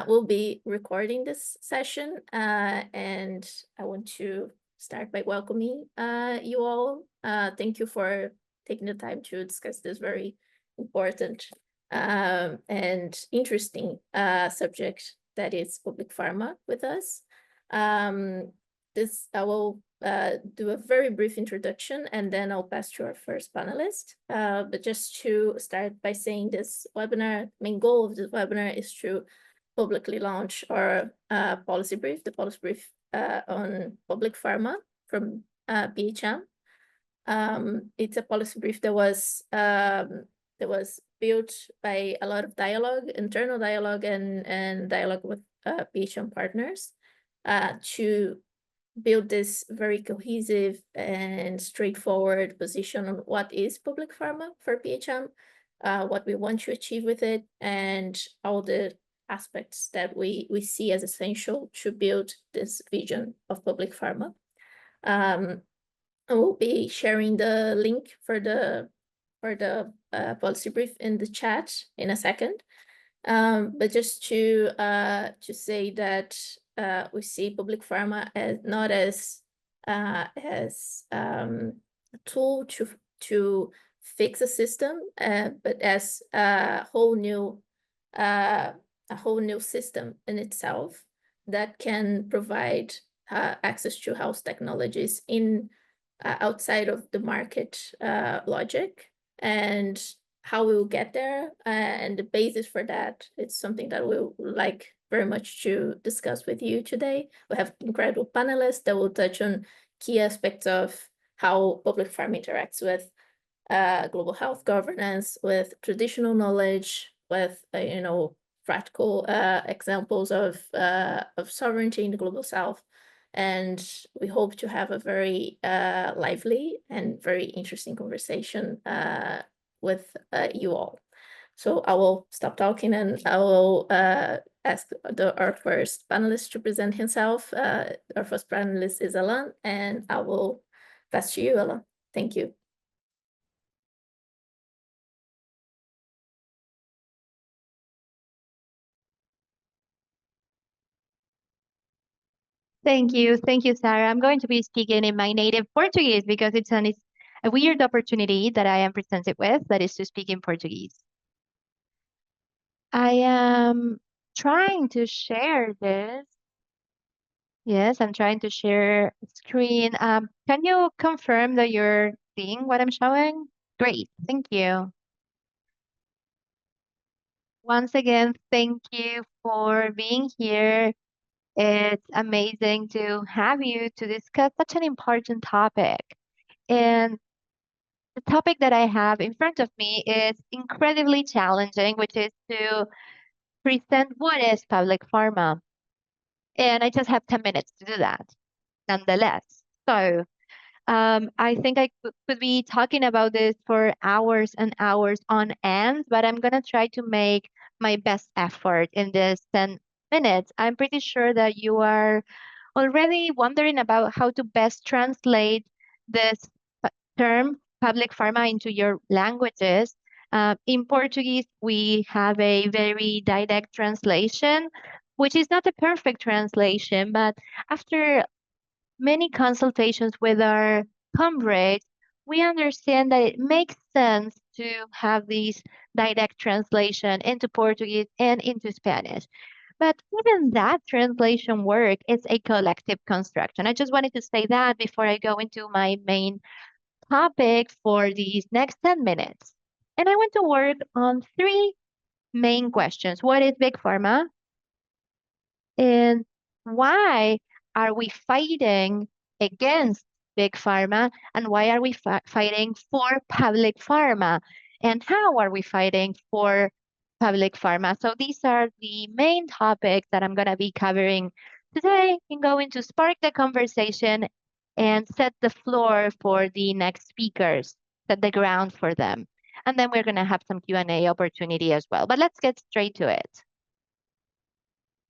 we'll be recording this session, and I want to start by welcoming you all. Thank you for taking the time to discuss this very important and interesting subject that is public pharma with us. I will do a very brief introduction, and then I'll pass to our first panelist. But just to start by saying, this webinar, main goal of this webinar is to publicly launch our policy brief, the policy brief on public pharma from PHM. It's a policy brief that was built by a lot of dialogue, internal dialogue, and dialogue with PHM partners to build this very cohesive and straightforward position on what is public pharma for PHM, what we want to achieve with it, and all the aspects that we see as essential to build this vision of public pharma. I will be sharing the link for the policy brief in the chat in a second. But just to say that we see public pharma as not as a tool to fix a system, but as a whole new system in itself that can provide access to health technologies in outside of the market logic, and how we will get there, and the basis for that. It's something that we would like very much to discuss with you today. We have incredible panelists that will touch on key aspects of how public pharma interacts with global health governance, with traditional knowledge, with practical examples of sovereignty in the global south. And we hope to have a very lively and very interesting conversation with you all. So I will stop talking, and I will ask our first panelist to present himself. Our first panelist is Alain, and I will pass to you, Alain. Thank you. Thank you, Sarah. I'm going to be speaking in my native Portuguese because it's a weird opportunity that I am presented with, that is to speak in Portuguese. I am trying to share this. Yes, I'm trying to share screen. Can you confirm that you're seeing what I'm showing? Great, thank you. Once again, thank you for being here. It's amazing to have you to discuss such an important topic. And the topic that I have in front of me is incredibly challenging, which is to present what is public pharma. And I just have 10 minutes to do that, nonetheless. So I think I could be talking about this for hours and hours on end, but I'm going to try to make my best effort in this 10 minutes. I'm pretty sure that you are already wondering about how to best translate this term public pharma into your languages. In Portuguese, we have a very direct translation, which is not a perfect translation, but after many consultations with our comrades, we understand that it makes sense to have these direct translation into Portuguese and into Spanish. But even that translation work is a collective construction. I just wanted to say that before I go into my main topic for these next 10 minutes. And I want to work on three main questions. What is big pharma? And why are we fighting against big pharma? And why are we fighting for public pharma? And how are we fighting for public pharma? So these are the main topics that I'm going to be covering today. I'm going to spark the conversation and set the floor for the next speakers, set the ground for them. And then we're going to have some Q&A opportunity as well. But let's get straight to it.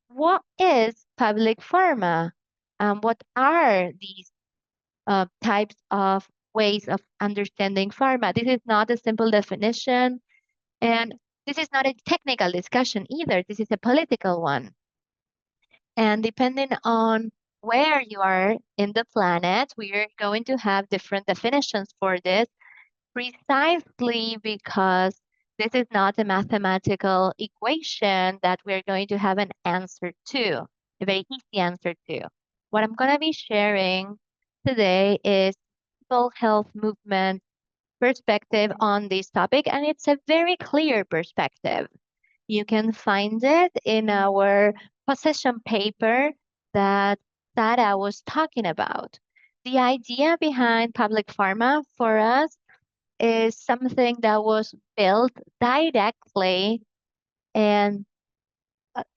What is public pharma? What are these types of ways of understanding pharma? This is not a simple definition. And This is not a technical discussion either. This is a political one. And depending on where you are in the planet, we are going to have different definitions for this, precisely because this is not a mathematical equation that we're going to have an answer to, a very easy answer to. What I'm going to be sharing today is people health movement perspective on this topic, and it's a very clear perspective. You can find it in our position paper that Sarah was talking about. The idea behind public pharma for us is something that was built directly and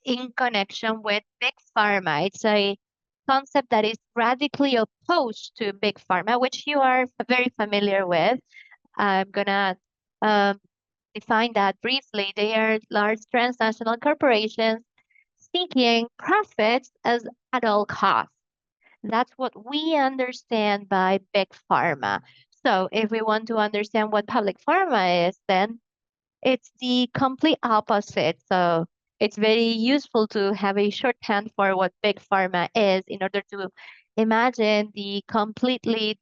in connection with big pharma. It's a concept that is radically opposed to big pharma, which you are very familiar with. I'm gonna um, define that briefly. They are large transnational corporations seeking profits at all costs. That's what we understand by big pharma. So if we want to understand what public pharma is, then it's the complete opposite. So it's very useful to have a shorthand for what big pharma is in order to imagine the completely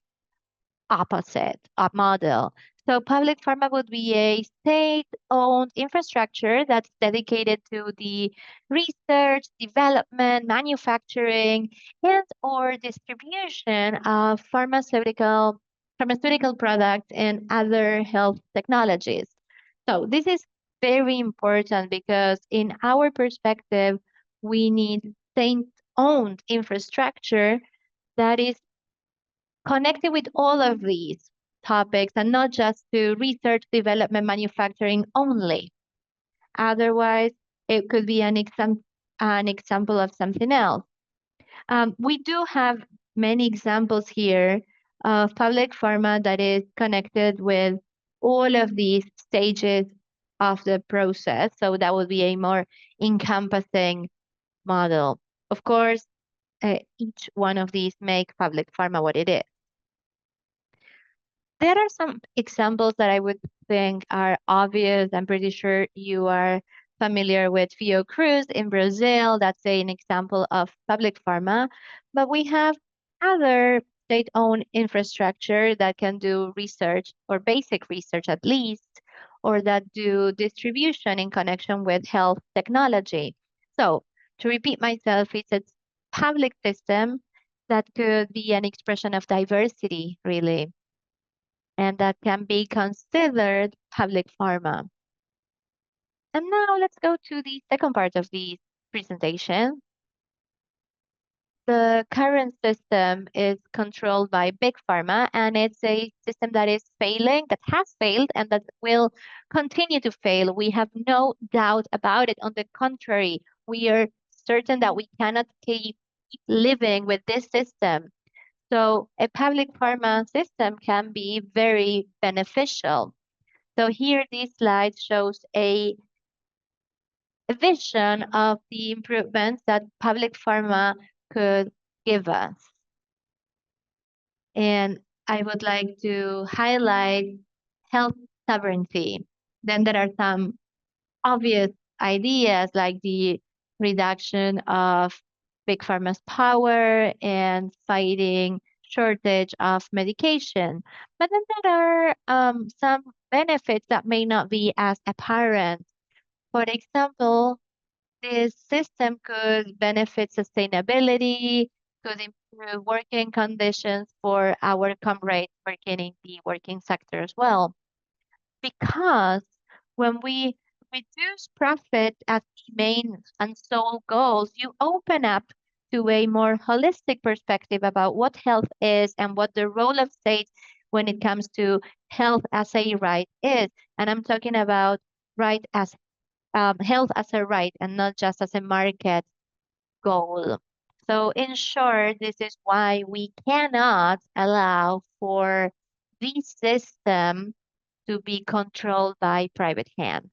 opposite model. So public pharma would be a state-owned infrastructure that's dedicated to the research, development, manufacturing, and or distribution of pharmaceutical products and other health technologies. So this is very important because in our perspective, we need state-owned infrastructure that is connected with all of these topics and not just to research, development, manufacturing only. Otherwise, it could be an example of something else. We do have many examples here of public pharma that is connected with all of these stages of the process. So that would be a more encompassing model. Of course, each one of these make public pharma what it is. There are some examples that I would think are obvious. I'm pretty sure you are familiar with Fiocruz in Brazil. That's an example of public pharma. But we have other state-owned infrastructure that can do research or basic research at least, or that do distribution in connection with health technology. So to repeat myself, it's a public system that could be an expression of diversity, really, and that can be considered public pharma. And now let's go to the second part of the presentation. The current system is controlled by big pharma, and it's a system that is failing, that has failed, and that will continue to fail. We have no doubt about it. On the contrary, we are certain that we cannot keep living with this system. So a public pharma system can be very beneficial. So here this slide shows a vision of the improvements that public pharma could give us. And I would like to highlight health sovereignty. Then there are some obvious ideas like the reduction of big pharma's power and fighting shortage of medication. But then there are some benefits that may not be as apparent. For example, this system could benefit sustainability, could improve working conditions for our comrades working in the working sector as well. Because when we reduce profit as the main and sole goals, you open up to a more holistic perspective about what health is and what the role of state when it comes to health as a right is. And I'm talking about right as health as a right and not just as a market goal. So in short, this is why we cannot allow for this system to be controlled by private hands.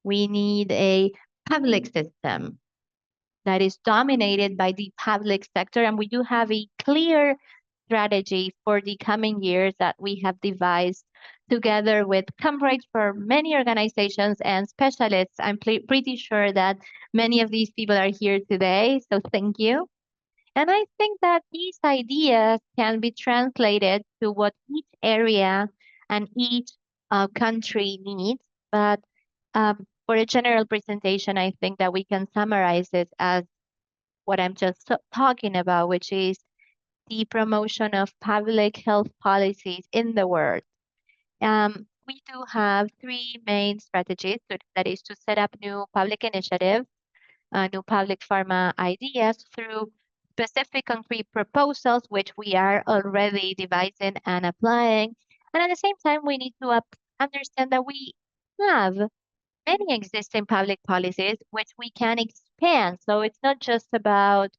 We need a public system that is dominated by the public sector, and we do have a clear strategy for the coming years that we have devised together with coverage for many organizations and specialists. I'm pretty sure that many of these people are here today, so thank you. And I think that these ideas can be translated to what each area and each country needs. But for a general presentation, I think that we can summarize it as what I'm just talking about, which is the promotion of public health policies in the world. We do have three main strategies. That is to set up new public initiatives, new public pharma ideas through specific concrete proposals, which we are already devising and applying. And at the same time, we need to understand that we have many existing public policies which we can expand. So it's not just about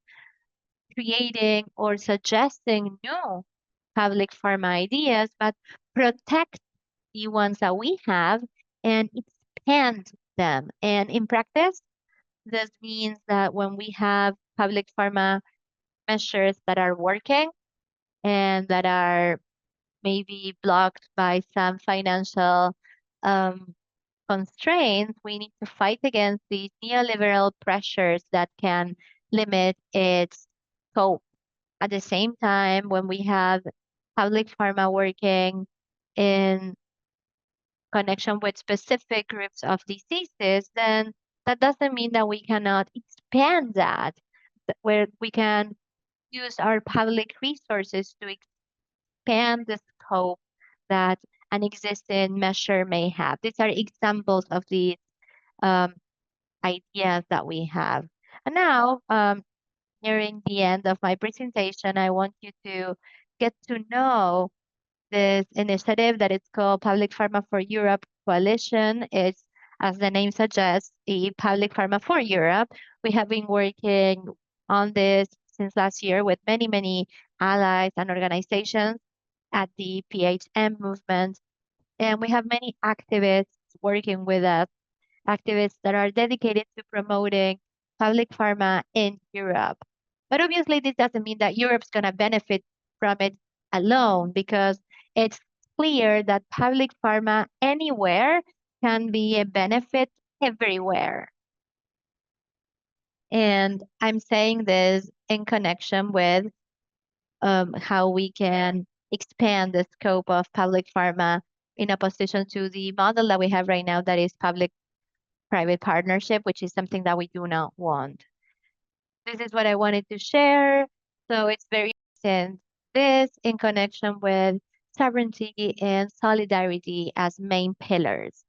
creating or suggesting new public pharma ideas, but protect the ones that we have and expand them. And in practice, this means that when we have public pharma measures that are working and that are maybe blocked by some financial um, constraints, we need to fight against these neoliberal pressures that can limit its scope. At the same time, when we have public pharma working in connection with specific groups of diseases, then that doesn't mean that we cannot expand that, where we can use our public resources to expand the scope that an existing measure may have. These are examples of these um, ideas that we have. And now, nearing the end of my presentation, I want you to get to know this initiative that is called Public Pharma for Europe Coalition. It's, as the name suggests, a Public Pharma for Europe. We have been working on this since last year with many, many allies and organizations at the PHM movement. And we have many activists working with us, activists that are dedicated to promoting public pharma in Europe. But obviously, this doesn't mean that Europe's going to benefit from it alone, because it's clear that public pharma anywhere can be a benefit everywhere. And I'm saying this in connection with how we can expand the scope of public pharma in opposition to the model that we have right now, that is public-private partnership, which is something that we do not want. This is what I wanted to share. So it's very important, this in connection with sovereignty and solidarity as main pillars.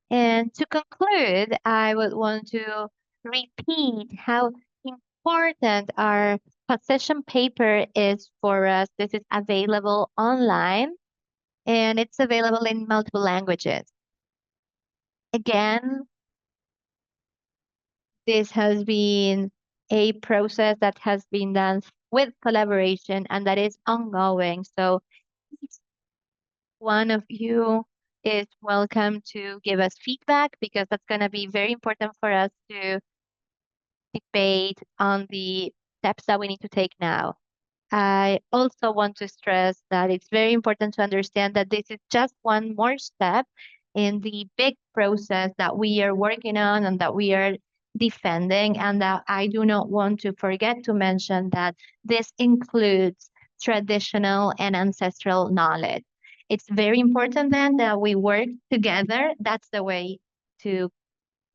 And to conclude, I would want to repeat how important our position paper is for us. This is available online and it's available in multiple languages. Again, this has been a process that has been done with collaboration and that is ongoing. So each one of you is welcome to give us feedback, because that's going to be very important for us to debate on the steps that we need to take now. I also want to stress that it's very important to understand that this is just one more step in the big process that we are working on and that we are defending, and that I do not want to forget to mention that this includes traditional and ancestral knowledge. It's very important then that we work together. That's the way to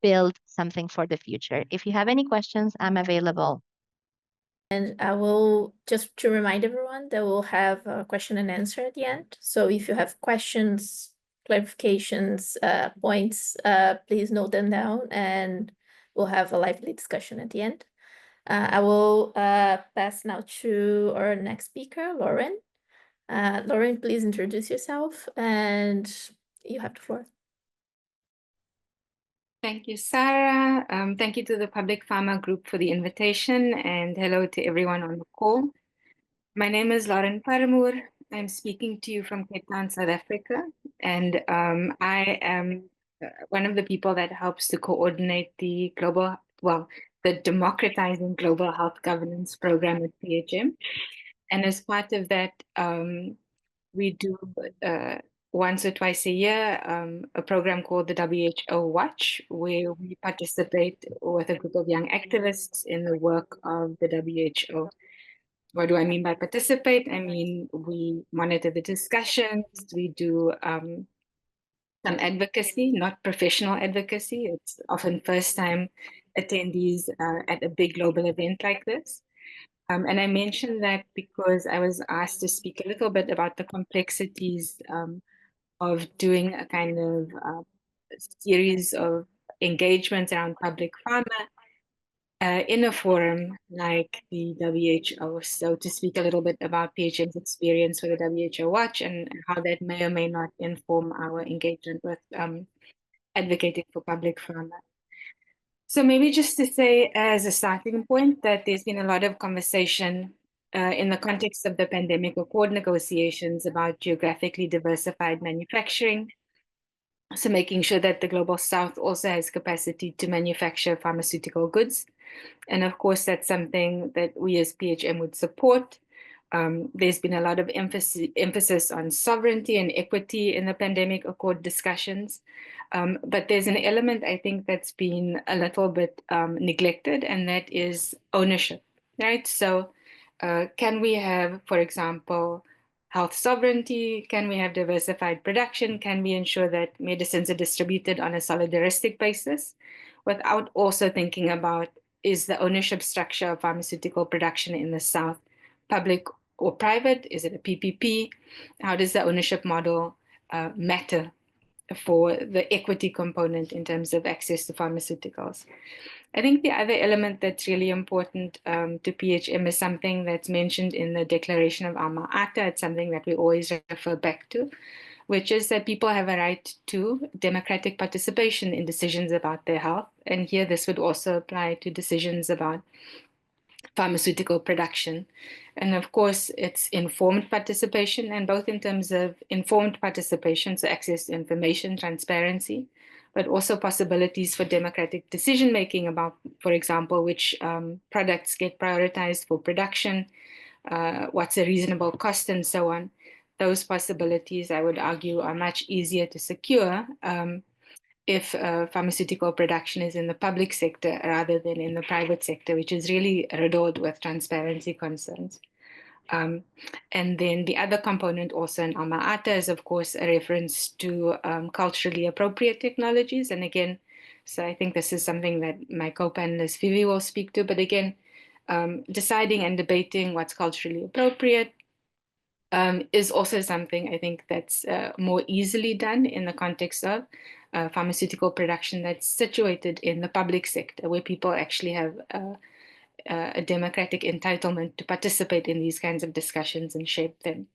build something for the future. If you have any questions, I'm available. And I will just to remind everyone that we'll have a question and answer at the end. So if you have questions, clarifications, points, please note them down and we'll have a lively discussion at the end. I will pass now to our next speaker, Lauren. Lauren, please introduce yourself and you have the floor. Thank you, Sarah. Thank you to the Public Pharma Group for the invitation, and hello to everyone on the call. My name is Lauren Paramoor. I'm speaking to you from Cape Town, South Africa, and I am one of the people that helps to coordinate the Democratizing Global Health Governance Program at PHM. And as part of that, we do once or twice a year a program called the WHO Watch, where we participate with a group of young activists in the work of the WHO. What do I mean by participate? I mean, we monitor the discussions, we do some advocacy, not professional advocacy. It's often first time attendees at a big global event like this. And I mentioned that because I was asked to speak a little bit about the complexities of doing a kind of series of engagements around public pharma in a forum like the WHO. So to speak a little bit about PHM's experience with the WHO Watch and how that may or may not inform our engagement with advocating for public pharma. So maybe just to say as a starting point that there's been a lot of conversation in the context of the pandemic accord negotiations about geographically diversified manufacturing. So making sure that the Global South also has capacity to manufacture pharmaceutical goods. And of course, that's something that we as PHM would support. There's been a lot of emphasis on sovereignty and equity in the pandemic accord discussions. But there's an element I think that's been a little bit neglected, and that is ownership, right? So can we have, for example, health sovereignty? Can we have diversified production? Can we ensure that medicines are distributed on a solidaristic basis without also thinking about, is the ownership structure of pharmaceutical production in the South public or private? Is it a PPP? How does the ownership model matter for the equity component in terms of access to pharmaceuticals? I think the other element that's really important to PHM is something that's mentioned in the Declaration of Alma-Ata. It's something that we always refer back to, which is that people have a right to democratic participation in decisions about their health. And here, this would also apply to decisions about pharmaceutical production. And of course, it's informed participation, and both in terms of informed participation, so access to information, transparency, but also possibilities for democratic decision making about, for example, which products get prioritized for production, what's a reasonable cost, and so on. Those possibilities, I would argue, are much easier to secure if pharmaceutical production is in the public sector rather than in the private sector, which is really riddled with transparency concerns. And then the other component also in Alma-Ata is, of course, a reference to culturally appropriate technologies. And again, so I think this is something that my co-panelist Vivi will speak to. But again, deciding and debating what's culturally appropriate is also something I think that's more easily done in the context of pharmaceutical production that's situated in the public sector, where people actually have a democratic entitlement to participate in these kinds of discussions and shape them.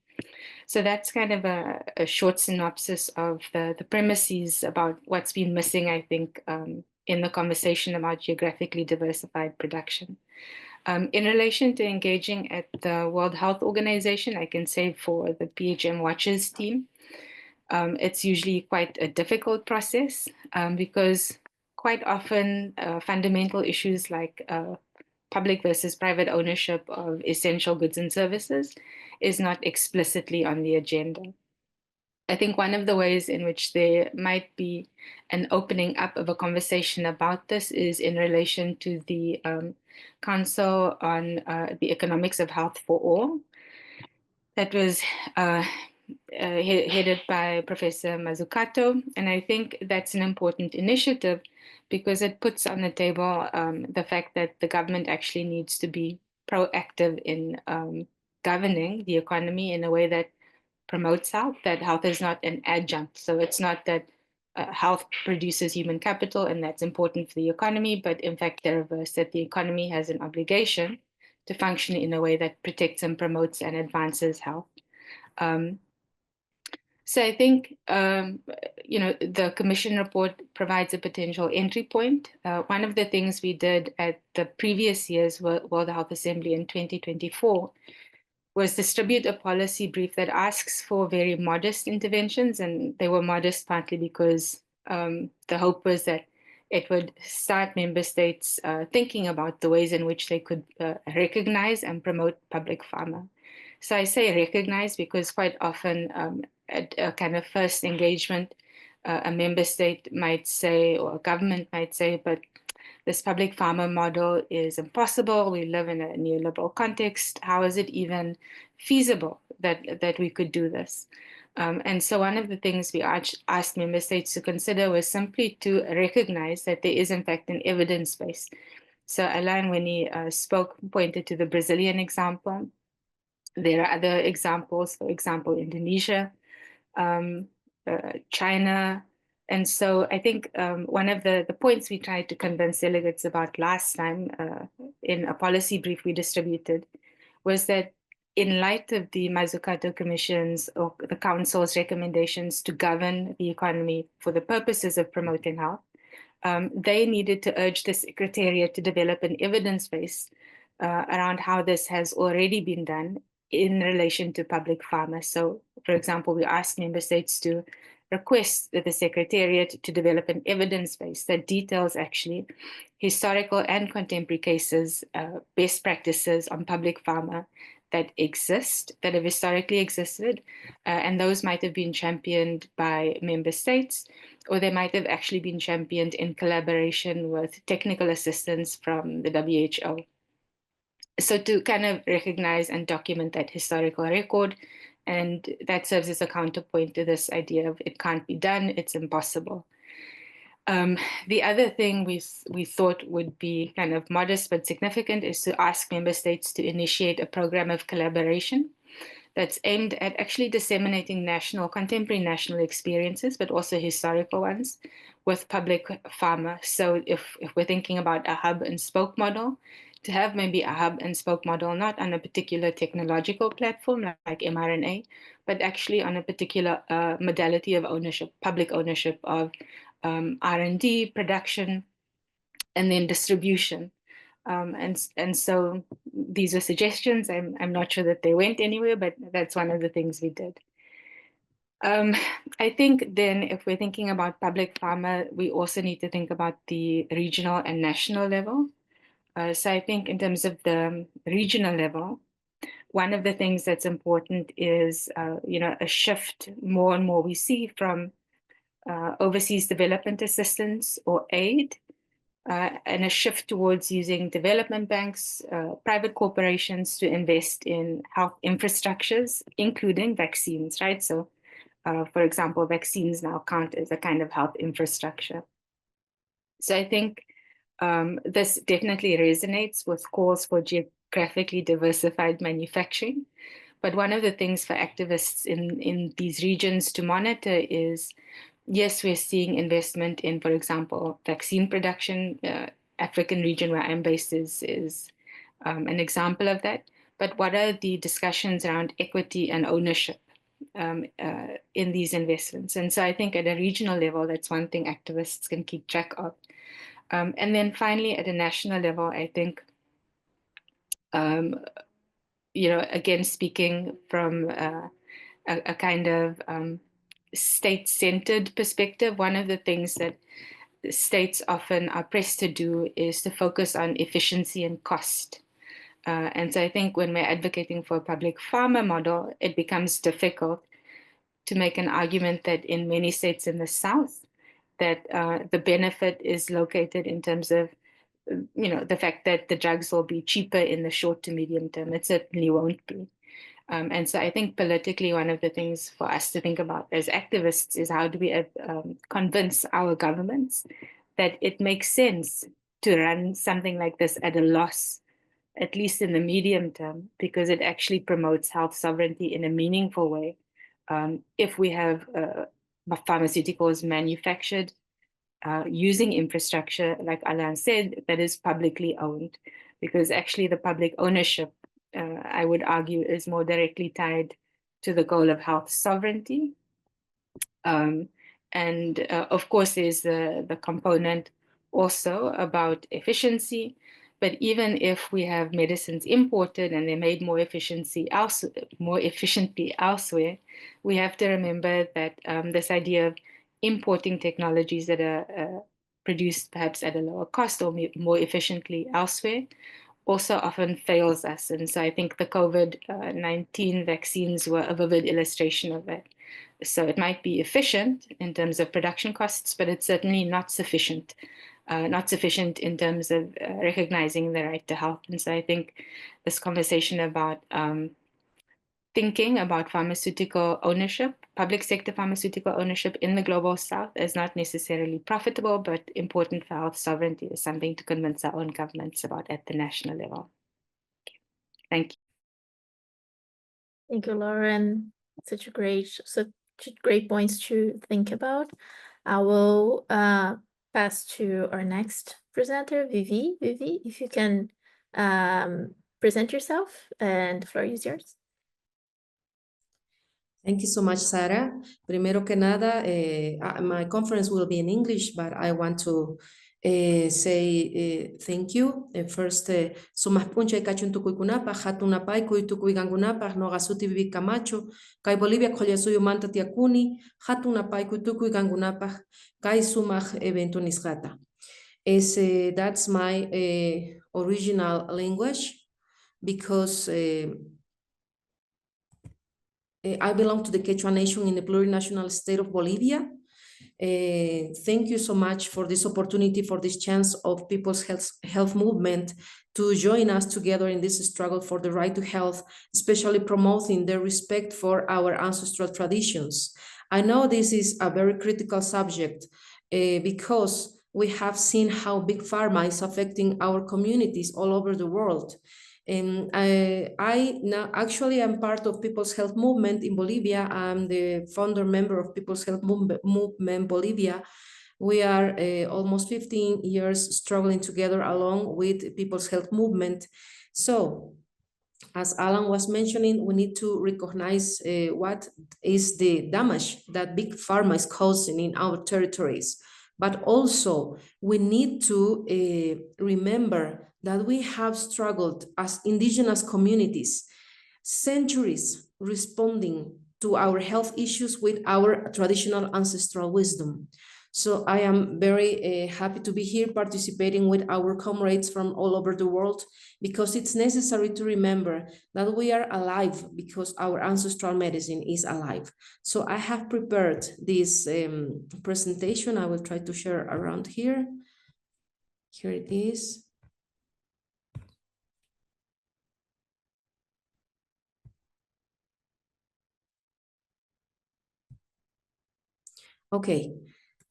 So that's kind of a short synopsis of the premises about what's been missing, I think, in the conversation about geographically diversified production. In relation to engaging at the World Health Organization, I can say for the PHM Watches team, it's usually quite a difficult process because quite often fundamental issues like public versus private ownership of essential goods and services is not explicitly on the agenda. I think one of the ways in which there might be an opening up of a conversation about this is in relation to the Council on the Economics of Health for All. That was headed by Professor Mazzucato. And I think that's an important initiative because it puts on the table the fact that the government actually needs to be proactive in governing the economy in a way that promotes health, that health is not an adjunct. So it's not that health produces human capital and that's important for the economy, but in fact, the reverse, that the economy has an obligation to function in a way that protects and promotes and advances health. So I think, the Commission report provides a potential entry point. One of the things we did at the previous year's World Health Assembly in 2024 was distribute a policy brief that asks for very modest interventions. And they were modest partly because the hope was that it would start member states thinking about the ways in which they could recognize and promote public pharma. So I say recognize because quite often at a kind of first engagement, a member state might say, or a government might say, but this public pharma model is impossible. We live in a neoliberal context. How is it even feasible that we could do this? And so one of the things we asked member states to consider was simply to recognize that there is in fact an evidence base. So Alain, when he spoke, pointed to the Brazilian example. There are other examples, for example, Indonesia, um, China. And so I think one of the points we tried to convince delegates about last time in a policy brief we distributed was that in light of the Mazzucato Commission's or the Council's recommendations to govern the economy for the purposes of promoting health, they needed to urge the Secretariat to develop an evidence base around how this has already been done in relation to public pharma. So, for example, we asked member states to request that the Secretariat to develop an evidence base that details actually historical and contemporary cases, best practices on public pharma that exist, that have historically existed, and those might have been championed by member states, or they might have actually been championed in collaboration with technical assistance from the WHO. So to kind of recognize and document that historical record, and that serves as a counterpoint to this idea of it can't be done, it's impossible. The other thing we thought would be kind of modest but significant is to ask member states to initiate a program of collaboration that's aimed at actually disseminating contemporary national experiences, but also historical ones with public pharma. So if we're thinking about a hub and spoke model, to have maybe a hub and spoke model, not on a particular technological platform like mRNA, but actually on a particular modality of ownership, public ownership of R&D, production, and then distribution. And so these are suggestions. I'm not sure that they went anywhere, but that's one of the things we did. I think then if we're thinking about public pharma, we also need to think about the regional and national level. So I think in terms of the regional level, one of the things that's important is, a shift more and more we see from overseas development assistance or aid, and a shift towards using development banks, private corporations to invest in health infrastructures, including vaccines, right? So, for example, vaccines now count as a kind of health infrastructure. So I think this definitely resonates with calls for geographically diversified manufacturing. But one of the things for activists in these regions to monitor is, yes, we're seeing investment in, for example, vaccine production. African region where I'm based is an example of that. But what are the discussions around equity and ownership in these investments? And so I think at a regional level, that's one thing activists can keep track of. And then finally, at a national level, I think, again, speaking from a kind of state-centered perspective, one of the things that states often are pressed to do is to focus on efficiency and cost. And so I think when we're advocating for a public pharma model, it becomes difficult to make an argument that in many states in the South, that the benefit is located in terms of the fact that the drugs will be cheaper in the short to medium term. It certainly won't be. And so I think politically, one of the things for us to think about as activists is how do we convince our governments that it makes sense to run something like this at a loss, at least in the medium term, because it actually promotes health sovereignty in a meaningful way. If we have pharmaceuticals manufactured using infrastructure, like Alain said, that is publicly owned, because actually the public ownership, I would argue, is more directly tied to the goal of health sovereignty. And of course, there's the component also about efficiency. But even if we have medicines imported and they're made more efficiently elsewhere, we have to remember that this idea of importing technologies that are produced perhaps at a lower cost or more efficiently elsewhere also often fails us. And so I think the COVID-19 vaccines were a vivid illustration of that. So it might be efficient in terms of production costs, but it's certainly not sufficient. Not sufficient in terms of recognizing the right to health. And so I think this conversation about thinking about pharmaceutical ownership, public sector pharmaceutical ownership in the global south is not necessarily profitable, but important for health sovereignty is something to convince our own governments about at the national level. Thank you. Thank you, Lauren. Such great points to think about. I will pass to our next presenter, Vivi. Vivi, if you can present yourself, and the floor is yours. Thank you so much, Sarah. Primero que nada, my conference will be in English, but I want to say thank you. First, sumas puncha kachun tukui kunapa, hatuna pai kui tukui gangunapa, no gasuti vivi camacho, kai Bolivia kolya suyo manta tiakuni, hatuna pai kui tukui gangunapa, kai sumach evento nisgata. That's my original language, because I belong to the Quechua Nation in the plurinational state of Bolivia. Thank you so much for this opportunity, for this chance of people's health movement to join us together in this struggle for the right to health, especially promoting the respect for our ancestral traditions. I know this is a very critical subject because we have seen how big pharma is affecting our communities all over the world. And I now actually am part of People's Health Movement in Bolivia. I'm the founder member of People's Health Movement Bolivia. We are almost 15 years struggling together along with People's Health Movement. So, as Alan was mentioning, we need to recognize what is the damage that big pharma is causing in our territories. But also, we need to remember that we have struggled as indigenous communities centuries responding to our health issues with our traditional ancestral wisdom. So I am very happy to be here participating with our comrades from all over the world, because it's necessary to remember that we are alive because our ancestral medicine is alive. So I have prepared this presentation. I will try to share around here. Here it is. Okay,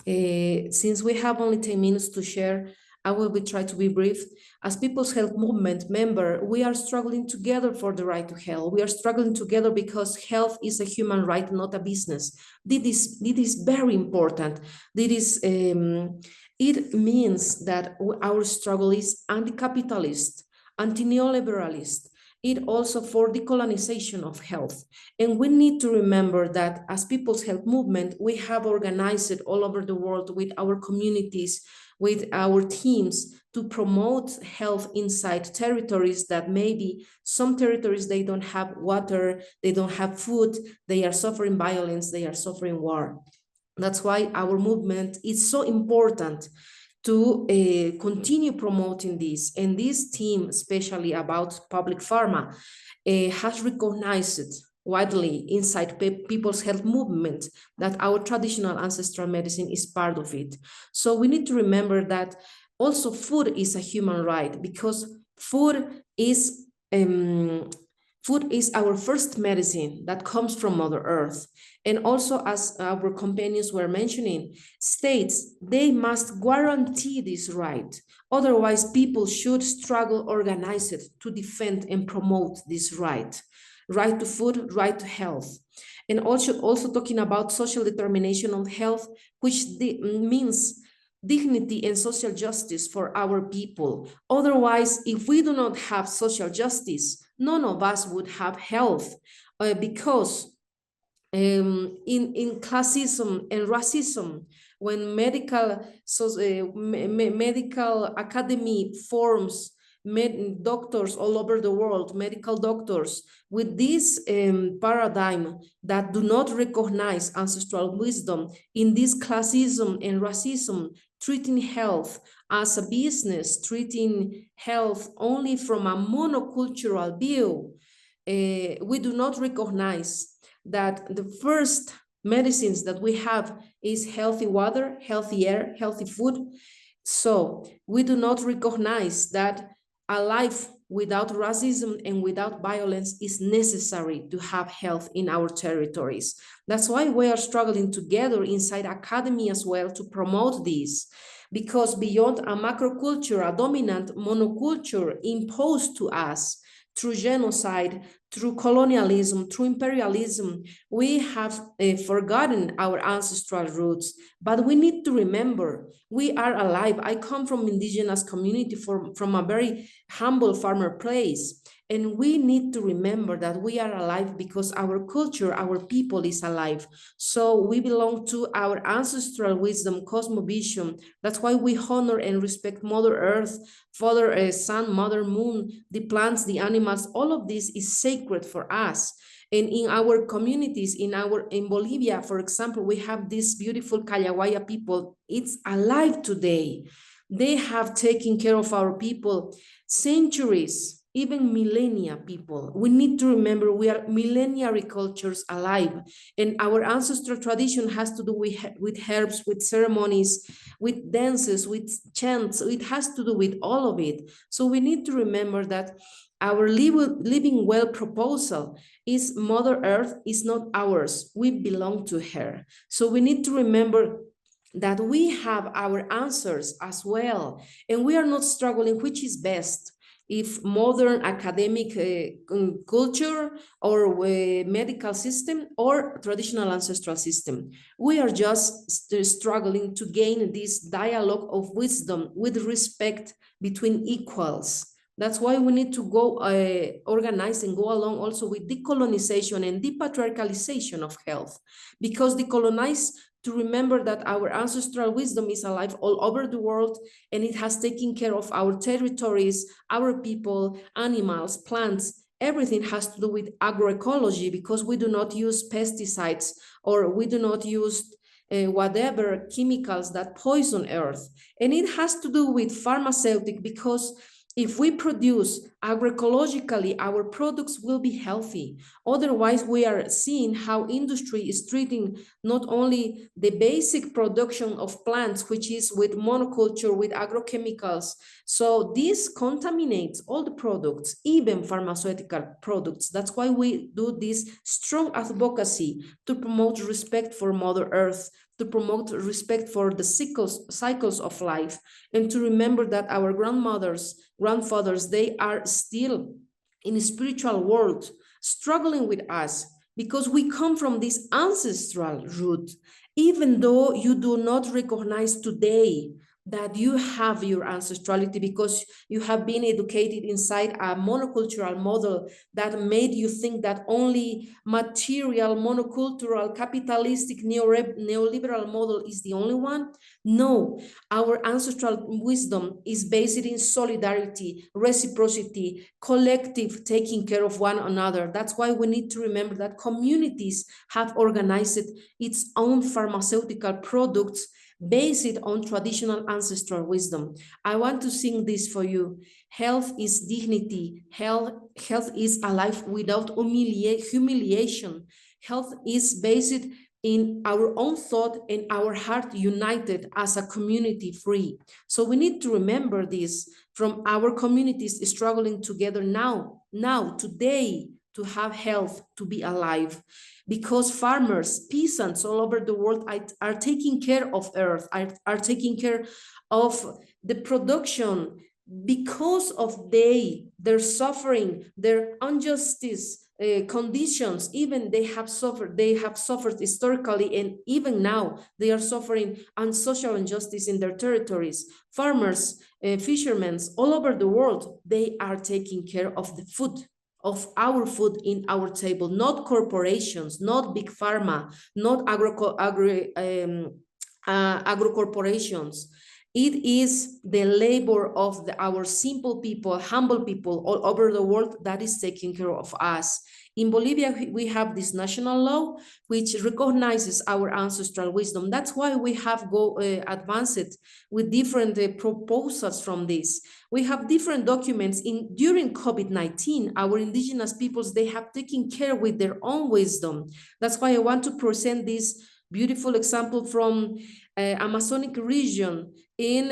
since we have only 10 minutes to share, I will try to be brief. As People's Health Movement member, we are struggling together for the right to health. We are struggling together because health is a human right, not a business. This is very important. It means that our struggle is anti-capitalist, anti-neoliberalist. It also for decolonization of health. And we need to remember that as People's Health Movement, we have organized it all over the world with our communities, with our teams to promote health inside territories that maybe some territories, they don't have water, they don't have food, they are suffering violence, they are suffering war. That's why our movement is so important to continue promoting this. And this team, especially about public pharma, has recognized it widely inside People's Health Movement that our traditional ancestral medicine is part of it. So we need to remember that also food is a human right, because food is our first medicine that comes from Mother Earth. And also, as our companions were mentioning, states, they must guarantee this right. Otherwise, people should struggle organized to defend and promote this right. Right to food, right to health. And also talking about social determination of health, which means dignity and social justice for our people. Otherwise, if we do not have social justice, none of us would have health, because in classism and racism, when medical academy forms doctors all over the world, medical doctors, with this paradigm that do not recognize ancestral wisdom, in this classism and racism, treating health as a business, treating health only from a monocultural view, we do not recognize that the first medicines that we have is healthy water, healthy air, healthy food. So we do not recognize that a life without racism and without violence is necessary to have health in our territories. That's why we are struggling together inside academy as well to promote this, because beyond a macroculture, a dominant monoculture imposed to us through genocide, through colonialism, through imperialism, we have forgotten our ancestral roots. But we need to remember, we are alive. I come from indigenous community, from a very humble farmer place. And we need to remember that we are alive because our culture, our people is alive. So we belong to our ancestral wisdom, cosmovision. That's why we honor and respect Mother Earth, Father Sun, Mother Moon, the plants, the animals. All of this is sacred for us. And in our communities, in Bolivia, for example, we have this beautiful Callahuaya people. It's alive today. They have taken care of our people centuries, even millennia people. We need to remember we are millenary cultures alive, and our ancestral tradition has to do with herbs, with ceremonies, with dances, with chants. It has to do with all of it. So we need to remember that our living well proposal is Mother Earth is not ours. We belong to her. So we need to remember that we have our answers as well, and we are not struggling which is best, if modern academic culture or medical system or traditional ancestral system. We are just struggling to gain this dialogue of wisdom with respect between equals. That's why we need to go organize and go along also with decolonization and depatriarchalization of health, because decolonize to remember that our ancestral wisdom is alive all over the world, and it has taken care of our territories, our people, animals, plants. Everything has to do with agroecology, because we do not use pesticides, or we do not use whatever chemicals that poison earth. And it has to do with pharmaceutic, because if we produce agroecologically, our products will be healthy. Otherwise, we are seeing how industry is treating not only the basic production of plants, which is with monoculture, with agrochemicals. So this contaminates all the products, even pharmaceutical products. That's why we do this strong advocacy to promote respect for Mother Earth, to promote respect for the cycles of life, and to remember that our grandmothers, grandfathers, they are still in a spiritual world struggling with us, because we come from this ancestral root. Even though you do not recognize today that you have your ancestrality, because you have been educated inside a monocultural model that made you think that only material, monocultural, capitalistic, neoliberal model is the only one. No, our ancestral wisdom is based in solidarity, reciprocity, collective taking care of one another. That's why we need to remember that communities have organized its own pharmaceutical products based on traditional ancestral wisdom. I want to sing this for you. Health is dignity. Health is a life without humiliation. Health is based in our own thought and our heart united as a community free. So we need to remember this from our communities struggling together now, today, to have health, to be alive. Because farmers, peasants all over the world are taking care of earth, are taking care of the production, because of their suffering, their injustice, conditions, even they have suffered historically, and even now they are suffering social injustice in their territories. Farmers, fishermen all over the world, they are taking care of the food, of our food in our table, not corporations, not big pharma, not agro corporations. It is the labor of our simple people, humble people all over the world that is taking care of us. In Bolivia, we have this national law which recognizes our ancestral wisdom. That's why we have advanced with different proposals from this. We have different documents. During COVID-19, our indigenous peoples, they have taken care with their own wisdom. That's why I want to present this beautiful example from Amazonic region in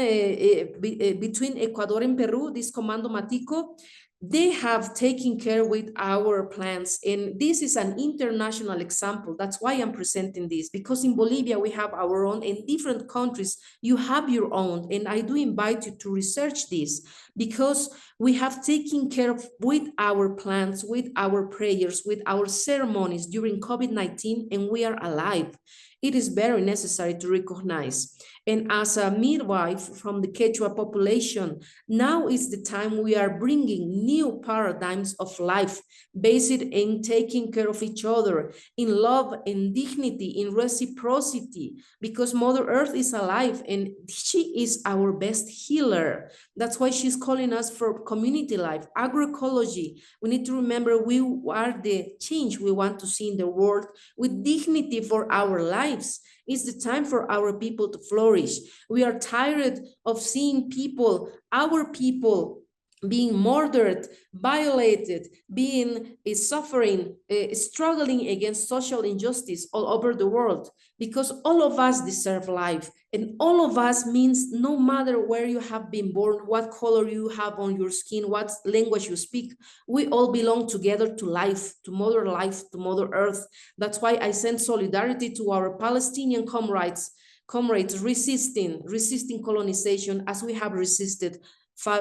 between Ecuador and Peru, this Comando Matico. They have taken care with our plants, and this is an international example. That's why I'm presenting this, because in Bolivia we have our own, in different countries you have your own, and I do invite you to research this, because we have taken care of with our plants, with our prayers, with our ceremonies during COVID-19, and we are alive. It is very necessary to recognize. And as a midwife from the Quechua population, now is the time we are bringing new paradigms of life based in taking care of each other, in love, in dignity, in reciprocity, because Mother Earth is alive and she is our best healer. That's why she's calling us for community life, agroecology. We need to remember we are the change we want to see in the world with dignity for our lives. It's the time for our people to flourish. We are tired of seeing people, our people, being murdered, violated, being suffering, struggling against social injustice all over the world, because all of us deserve life. And all of us means no matter where you have been born, what color you have on your skin, what language you speak, we all belong together to life, to Mother Earth. That's why I send solidarity to our Palestinian comrades resisting colonization as we have resisted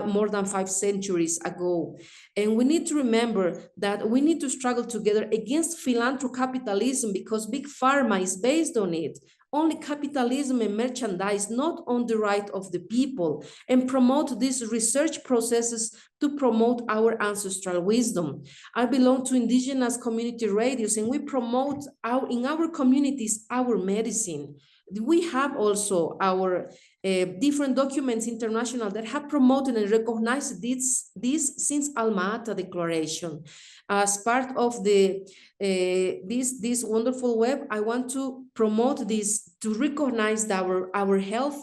more than 5 centuries ago. And we need to remember that we need to struggle together against philanthrocapitalism, because big pharma is based on it. Only capitalism and merchandise, not on the right of the people, and promote these research processes to promote our ancestral wisdom. I belong to indigenous community radios, and we promote in our communities our medicine. We have also our different documents international that have promoted and recognized this since Alma-Ata Declaration. As part of the this wonderful web, I want to promote this, to recognize that our health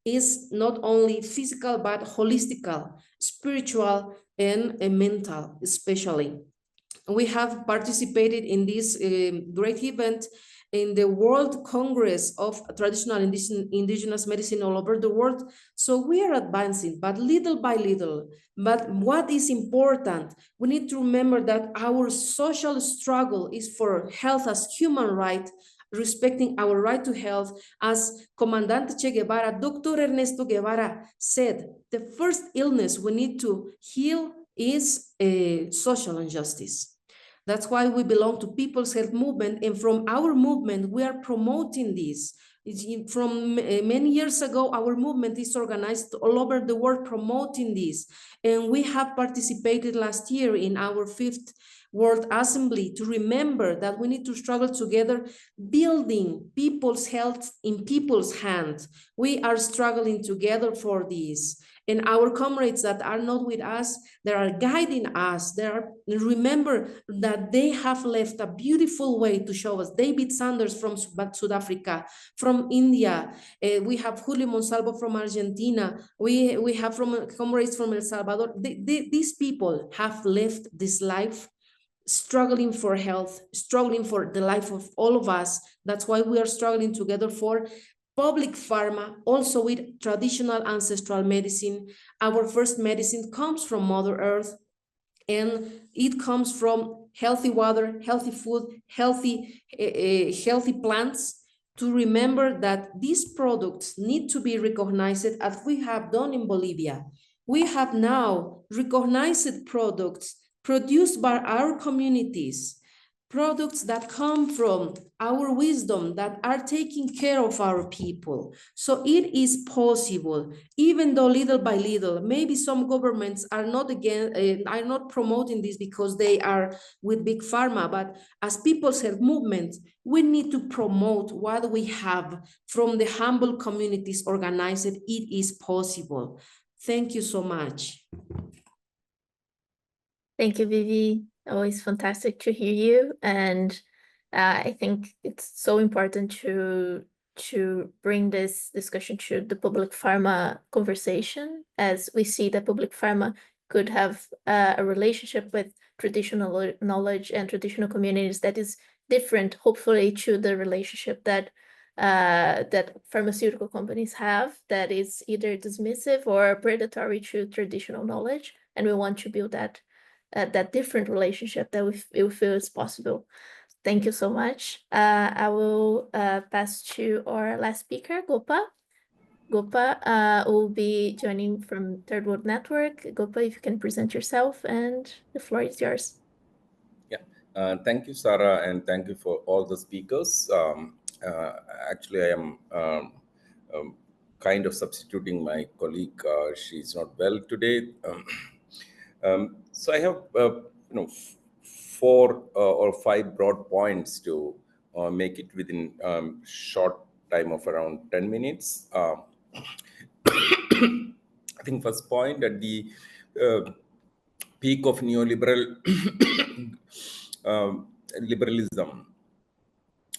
is not only physical but holistical, spiritual, and mental, especially. We have participated in this great event in the World Congress of Traditional Indigenous Medicine all over the world. So we are advancing, but little by little. But what is important, we need to remember that our social struggle is for health as human right, respecting our right to health. As Comandante Che Guevara, Dr. Ernesto Guevara said, the first illness we need to heal is social injustice. That's why we belong to People's Health Movement, and from our movement, we are promoting this. From many years ago, our movement is organized all over the world promoting this. And we have participated last year in our 5th World Assembly to remember that we need to struggle together, building people's health in people's hands. We are struggling together for this. And our comrades that are not with us, they are guiding us. Remember that they have left a beautiful way to show us. David Sanders from South Africa, from India. We have Julio Monsalvo from Argentina. We have comrades from El Salvador. These people have left this life struggling for health, struggling for the life of all of us. That's why we are struggling together for public pharma, also with traditional ancestral medicine. Our first medicine comes from Mother Earth, and it comes from healthy water, healthy food, healthy plants, to remember that these products need to be recognized as we have done in Bolivia. We have now recognized products produced by our communities, products that come from our wisdom, that are taking care of our people. So it is possible, even though little by little, maybe some governments are not are not promoting this because they are with big pharma, but as people's health movement, we need to promote what we have from the humble communities organized. It is possible. Thank you so much. Thank you, Vivi. Always fantastic to hear you. And I think it's so important to bring this discussion to the public pharma conversation, as we see that public pharma could have a relationship with traditional knowledge and traditional communities that is different, hopefully, to the relationship that that pharmaceutical companies have, that is either dismissive or predatory to traditional knowledge. And we want to build that different relationship that we feel is possible. Thank you so much. I will pass to our last speaker, Gopa. Gopa will be joining from Third World Network. Gopa, if you can present yourself, and the floor is yours. Yeah, thank you, Sarah, and thank you for all the speakers. Actually, I am um, kind of substituting my colleague. She's not well today. So I have, four or five broad points to make it within short time of around 10 minutes. I think first point, at the uh, peak of neoliberal liberalism,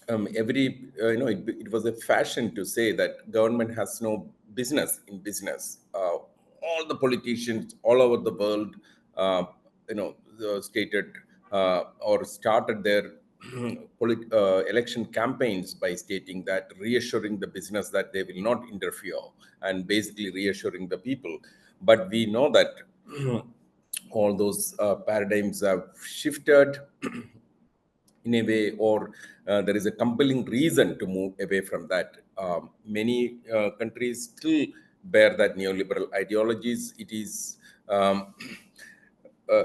it was a fashion to say that government has no business in business. All the politicians all over the world, stated or started their election campaigns by stating that, reassuring the business that they will not interfere, and basically reassuring the people. But we know that all those paradigms have shifted in a way, or there is a compelling reason to move away from that. Many countries still bear that neoliberal ideologies. Um, uh,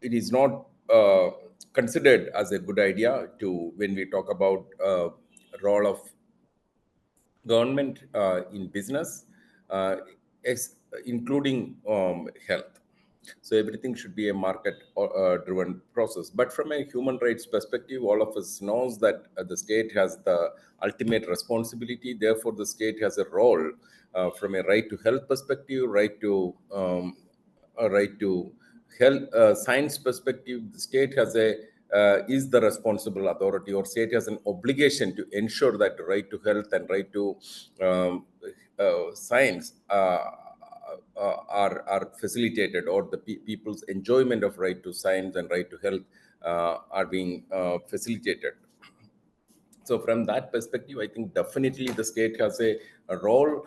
it is not considered as a good idea to, when we talk about role of government in business, including health. So everything should be a market driven process. But from a human rights perspective, all of us knows that the state has the ultimate responsibility. Therefore, the state has a role from a right to health perspective, right to a right to health science perspective. The state has a is the responsible authority, or state has an obligation to ensure that right to health and right to science are facilitated, or the people's enjoyment of right to science and right to health are being facilitated. So from that perspective, I think definitely the state has a role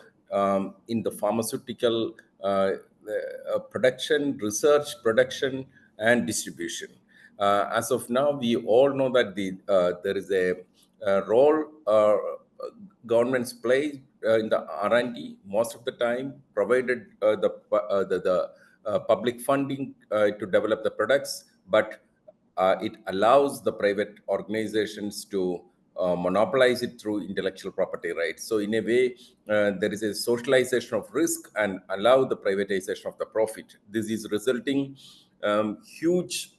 in the pharmaceutical production, research, production, and distribution. As of now, we all know that there is a role governments play in the R&D most of the time, provided the public funding to develop the products, but it allows the private organizations to monopolize it through intellectual property rights. So in a way, there is a socialization of risk and allow the privatization of the profit. This is resulting huge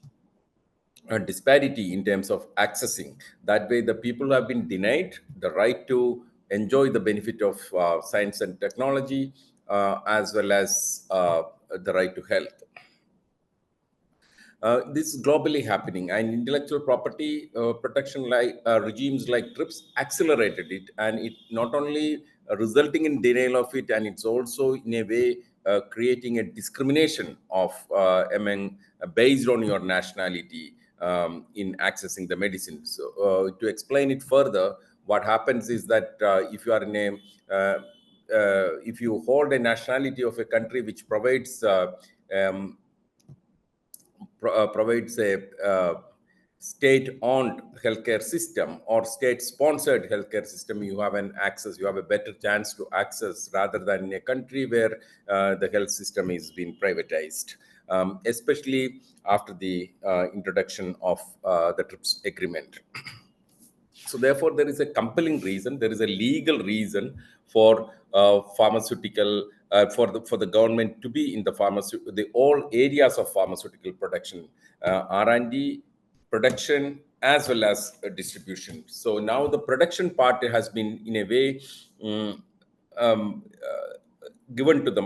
disparity in terms of accessing. That way, the people have been denied the right to enjoy the benefit of science and technology, as well as the right to health. This is globally happening, and intellectual property protection like regimes like TRIPS accelerated it, and it not only resulting in denial of it, and it's also in a way creating a discrimination of among based on your nationality in accessing the medicine. So to explain it further, what happens is that if you are in a if you hold a nationality of a country which provides provides a state-owned healthcare system or state-sponsored healthcare system, you have an access, you have a better chance to access, rather than in a country where the health system is being privatized. especially after the introduction of the TRIPS agreement. So therefore, there is a compelling reason, there is a legal reason for pharmaceutical, for the government to be in the all areas of pharmaceutical production, R&D, production, as well as distribution. So now the production part has been, in a way, given to the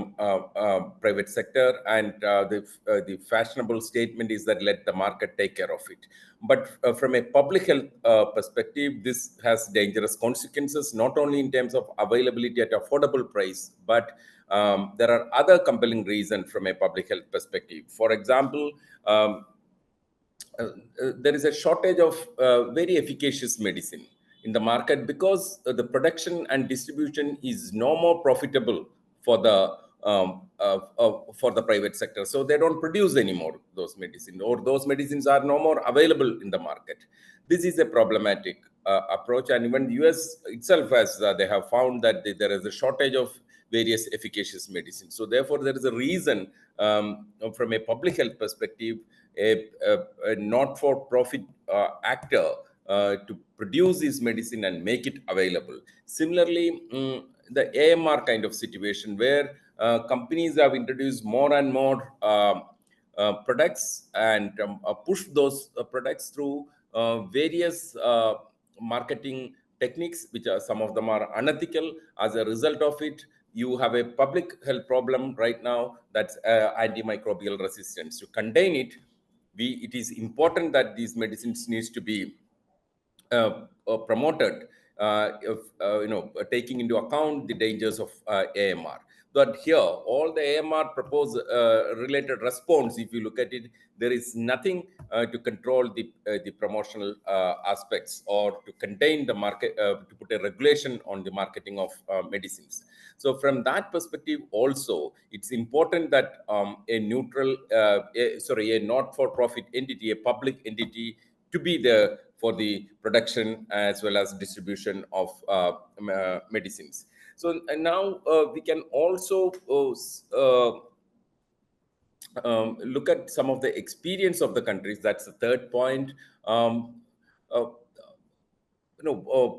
private sector, and the fashionable statement is that let the market take care of it. But from a public health perspective, this has dangerous consequences, not only in terms of availability at affordable price, but there are other compelling reasons from a public health perspective. For example, uh, there is a shortage of very efficacious medicine in the market, because the production and distribution is no more profitable for the private sector. So they don't produce anymore those medicines, or those medicines are no more available in the market. This is a problematic approach, and even the US itself has they have found that there is a shortage of various efficacious medicines. So therefore, there is a reason, from a public health perspective, a not-for-profit actor to produce this medicine and make it available. Similarly, the AMR kind of situation, where companies have introduced more and more products, and push those products through various marketing techniques, which are, some of them are unethical. As a result of it, you have a public health problem right now, that's antimicrobial resistance. To contain it, it is important that these medicines needs to be promoted, taking into account the dangers of AMR. But here, all the AMR proposed related response, if you look at it, there is nothing to control the promotional aspects, or to contain the market, to put a regulation on the marketing of medicines. So from that perspective, also, it's important that a not-for-profit entity, a public entity, to be there for the production as well as distribution of medicines. So and now we can also look at some of the experience of the countries. That's the third point. Uh,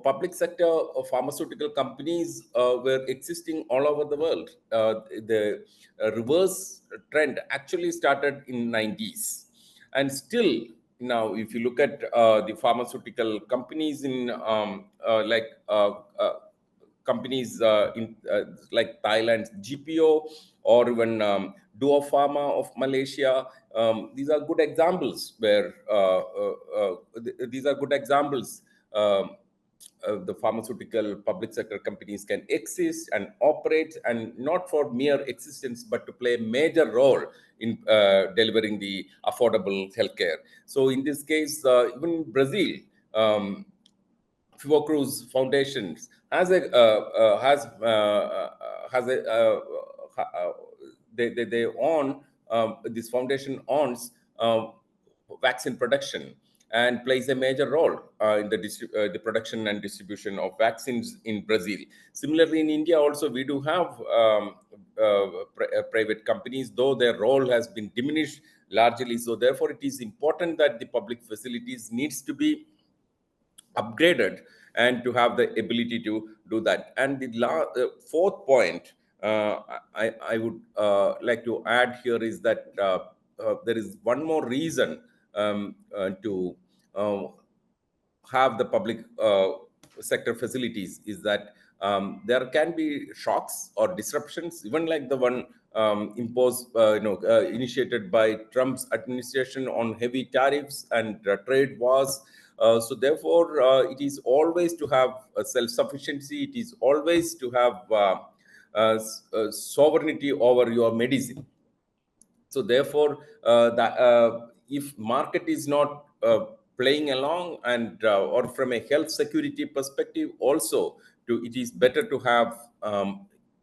Public sector pharmaceutical companies were existing all over the world. The reverse trend actually started in 90s, and still now, if you look at the pharmaceutical companies in companies in like Thailand's GPO, or even Duo Pharma of Malaysia. These are good examples where these are good examples. The pharmaceutical public sector companies can exist and operate, and not for mere existence, but to play a major role in delivering the affordable healthcare. So in this case, even Brazil, Fiocruz Foundations has a they own, this foundation owns vaccine production, and plays a major role in the production and distribution of vaccines in Brazil. Similarly, in India also, we do have private companies, though their role has been diminished largely. So therefore, it is important that the public facilities needs to be upgraded, and to have the ability to do that. And the fourth point I would like to add here is that there is one more reason to have the public sector facilities, is that there can be shocks or disruptions, even like the one initiated by Trump's administration on heavy tariffs and trade wars. So therefore, it is always to have self-sufficiency. It is always to have sovereignty over your medicine. So therefore, if market is not playing along, and or from a health security perspective also, it is better to have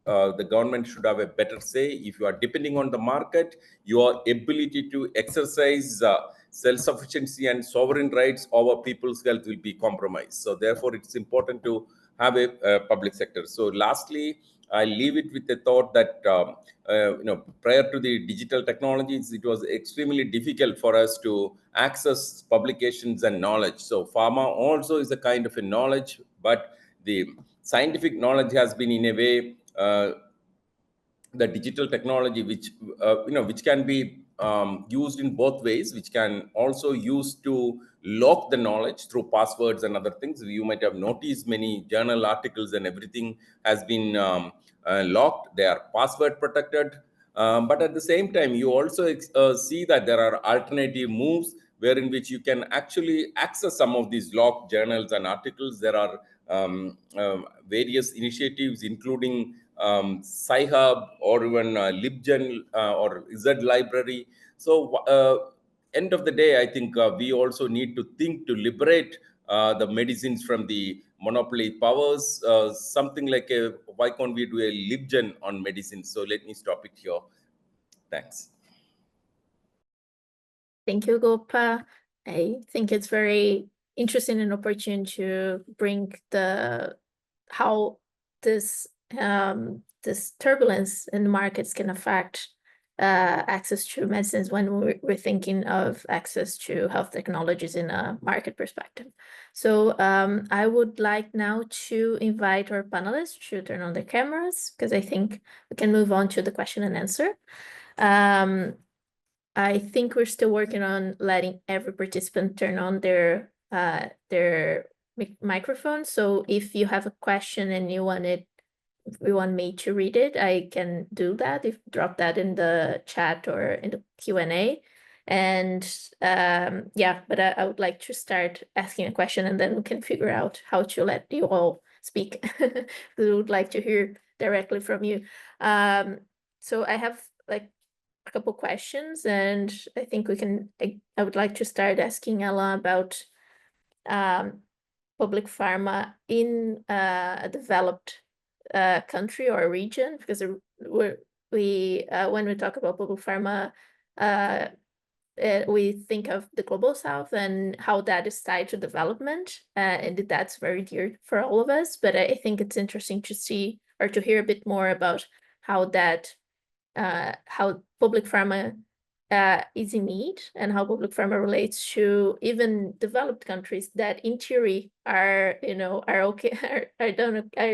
the government should have a better say. If you are depending on the market, your ability to exercise self-sufficiency and sovereign rights over people's health will be compromised. So therefore, it's important to have a public sector. So lastly, I leave it with the thought that prior to the digital technologies, it was extremely difficult for us to access publications and knowledge. So pharma also is a kind of a knowledge, but the scientific knowledge has been in a way the digital technology, which can be used in both ways, which can also use to lock the knowledge through passwords and other things. You might have noticed many journal articles and everything has been locked. They are password protected. But at the same time, you also see that there are alternative moves wherein which you can actually access some of these locked journals and articles. There are various initiatives, including Sci-Hub or even LibGen or Z Library. So, end of the day, I think we also need to think to liberate the medicines from the monopoly powers. Something like why can't we do a LibGen on medicine? So let me stop it here. Thanks. Thank you, Gopa. I think it's very interesting and opportune to bring how this this turbulence in the markets can affect access to medicines when we're thinking of access to health technologies in a market perspective. So I would like now to invite our panelists to turn on their cameras, because I think we can move on to the question and answer. I think we're still working on letting every participant turn on their microphone. So if you have a question and you want me to read it, I can do that. Drop that in the chat or in the Q&A. And yeah, but I would like to start asking a question, and then we can figure out how to let you all speak. We would like to hear directly from you. So I have like a couple questions, and I think I would like to start asking Ella about public pharma in a developed country or region, because when we talk about public pharma, we think of the global south and how that is tied to development, and that's very dear for all of us. But I think it's interesting to see or to hear a bit more about how public pharma is in need, and how public pharma relates to even developed countries that in theory are okay, are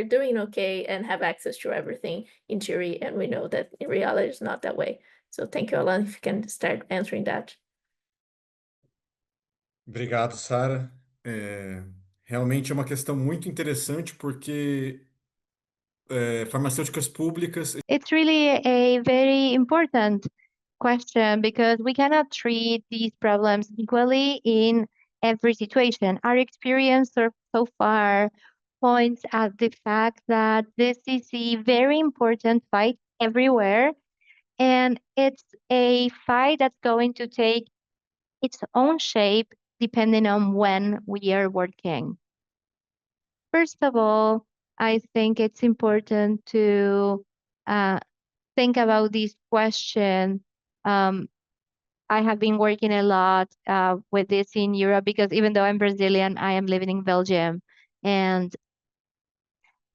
doing okay and have access to everything in theory, and we know that in reality it's not that way. So thank you, Alan, if you can start answering that. Obrigado, Sara. Realmente é uma questão muito interessante porque farmacêuticas públicas. It's really a very important question, because we cannot treat these problems equally in every situation. Our experience so far points at the fact that this is a very important fight everywhere, and it's a fight that's going to take its own shape depending on when we are working. First of all, I think it's important to think about this question. I have been working a lot with this in Europe, because even though I'm Brazilian, I am living in Belgium. And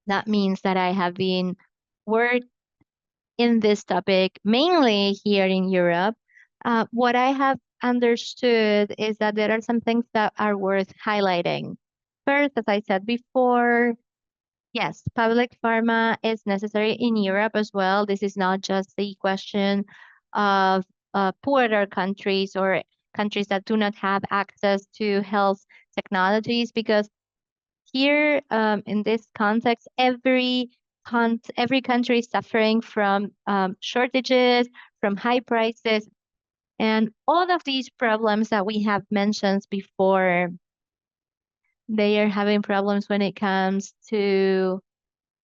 that means that I have been working in this topic mainly here in Europe. What I have understood is that there are some things that are worth highlighting. First, as I said before, yes, public pharma is necessary in Europe as well. This is not just a question of poorer countries or countries that do not have access to health technologies, because here, in this context, every country is suffering from shortages, from high prices, and all of these problems that we have mentioned before. They are having problems when it comes to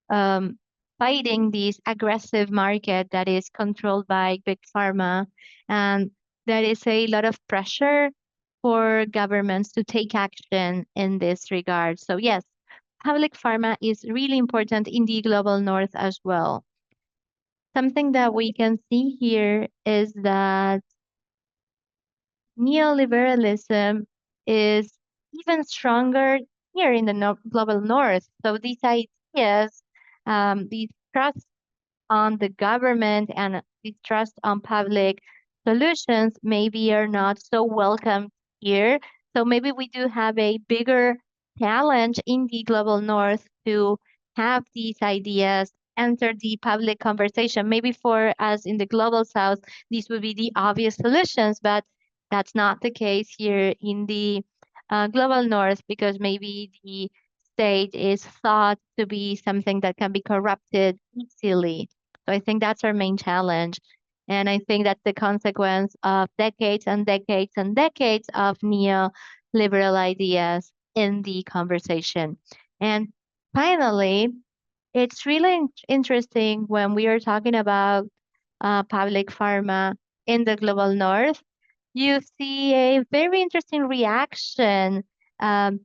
fighting this aggressive market that is controlled by big pharma, and there is a lot of pressure for governments to take action in this regard. So yes, public pharma is really important in the global north as well. Something that we can see here is that neoliberalism is even stronger here in the global north. So these ideas, these on the government and distrust on public solutions maybe are not so welcome here. So maybe we do have a bigger challenge in the global north to have these ideas enter the public conversation. Maybe for us in the global south, these would be the obvious solutions, but that's not the case here in the global north, because maybe the state is thought to be something that can be corrupted easily. So I think that's our main challenge. And I think that's the consequence of decades and decades and decades of neoliberal ideas in the conversation. And finally, it's really interesting when we are talking about public pharma in the global north. You see a very interesting reaction. Um,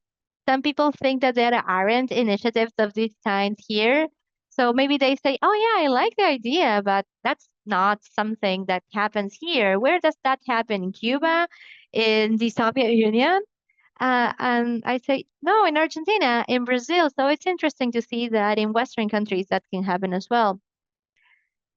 some people think that there aren't initiatives of this kind here. So maybe they say, oh, yeah, I like the idea, but that's not something that happens here. Where does that happen? In Cuba? In the Soviet Union? And I say, no, in Argentina, in Brazil. So it's interesting to see that in Western countries that can happen as well.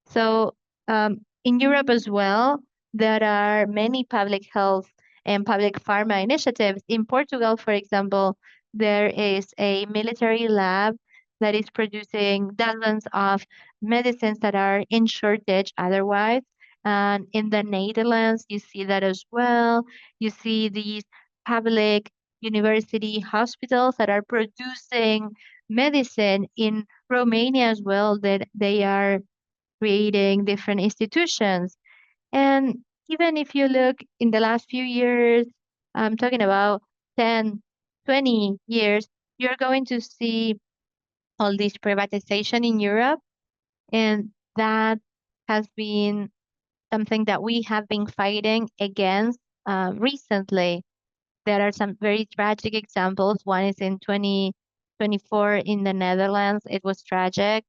So in Europe as well, there are many public health and public pharma initiatives. In Portugal, for example, there is a military lab that is producing dozens of medicines that are in shortage otherwise. And in the Netherlands, you see that as well. You see these public university hospitals that are producing medicine. In Romania as well, that they are creating different institutions. And even if you look in the last few years, I'm talking about 10, 20 years, you're going to see all this privatization in Europe. And that has been something that we have been fighting against recently. There are some very tragic examples. One is in 2024 in the Netherlands. It was tragic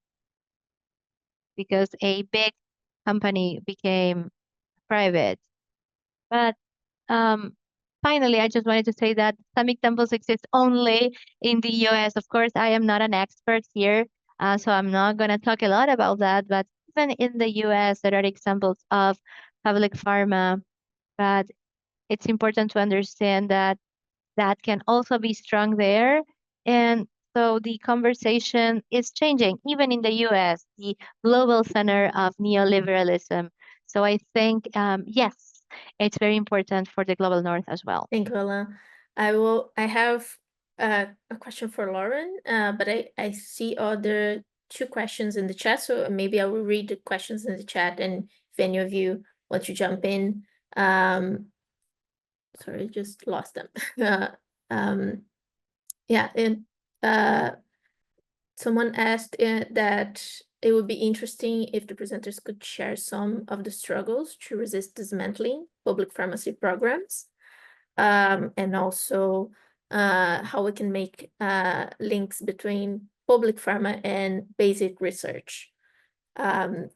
because a big company became private. But finally, I just wanted to say that some examples exist only in the US. Of course, I am not an expert here, so I'm not going to talk a lot about that. But even in the US, there are examples of public pharma. But it's important to understand that that can also be strong there. And so the conversation is changing, even in the US, the global center of neoliberalism. So I think, yes, it's very important for the global north as well. Thank you, Ella. I have a question for Lauren, but I see other two questions in the chat, so maybe I will read the questions in the chat, and if any of you want to jump in, sorry, just lost them. Yeah, and someone asked that it would be interesting if the presenters could share some of the struggles to resist dismantling public pharmacy programs, and also how we can make links between public pharma and basic research. And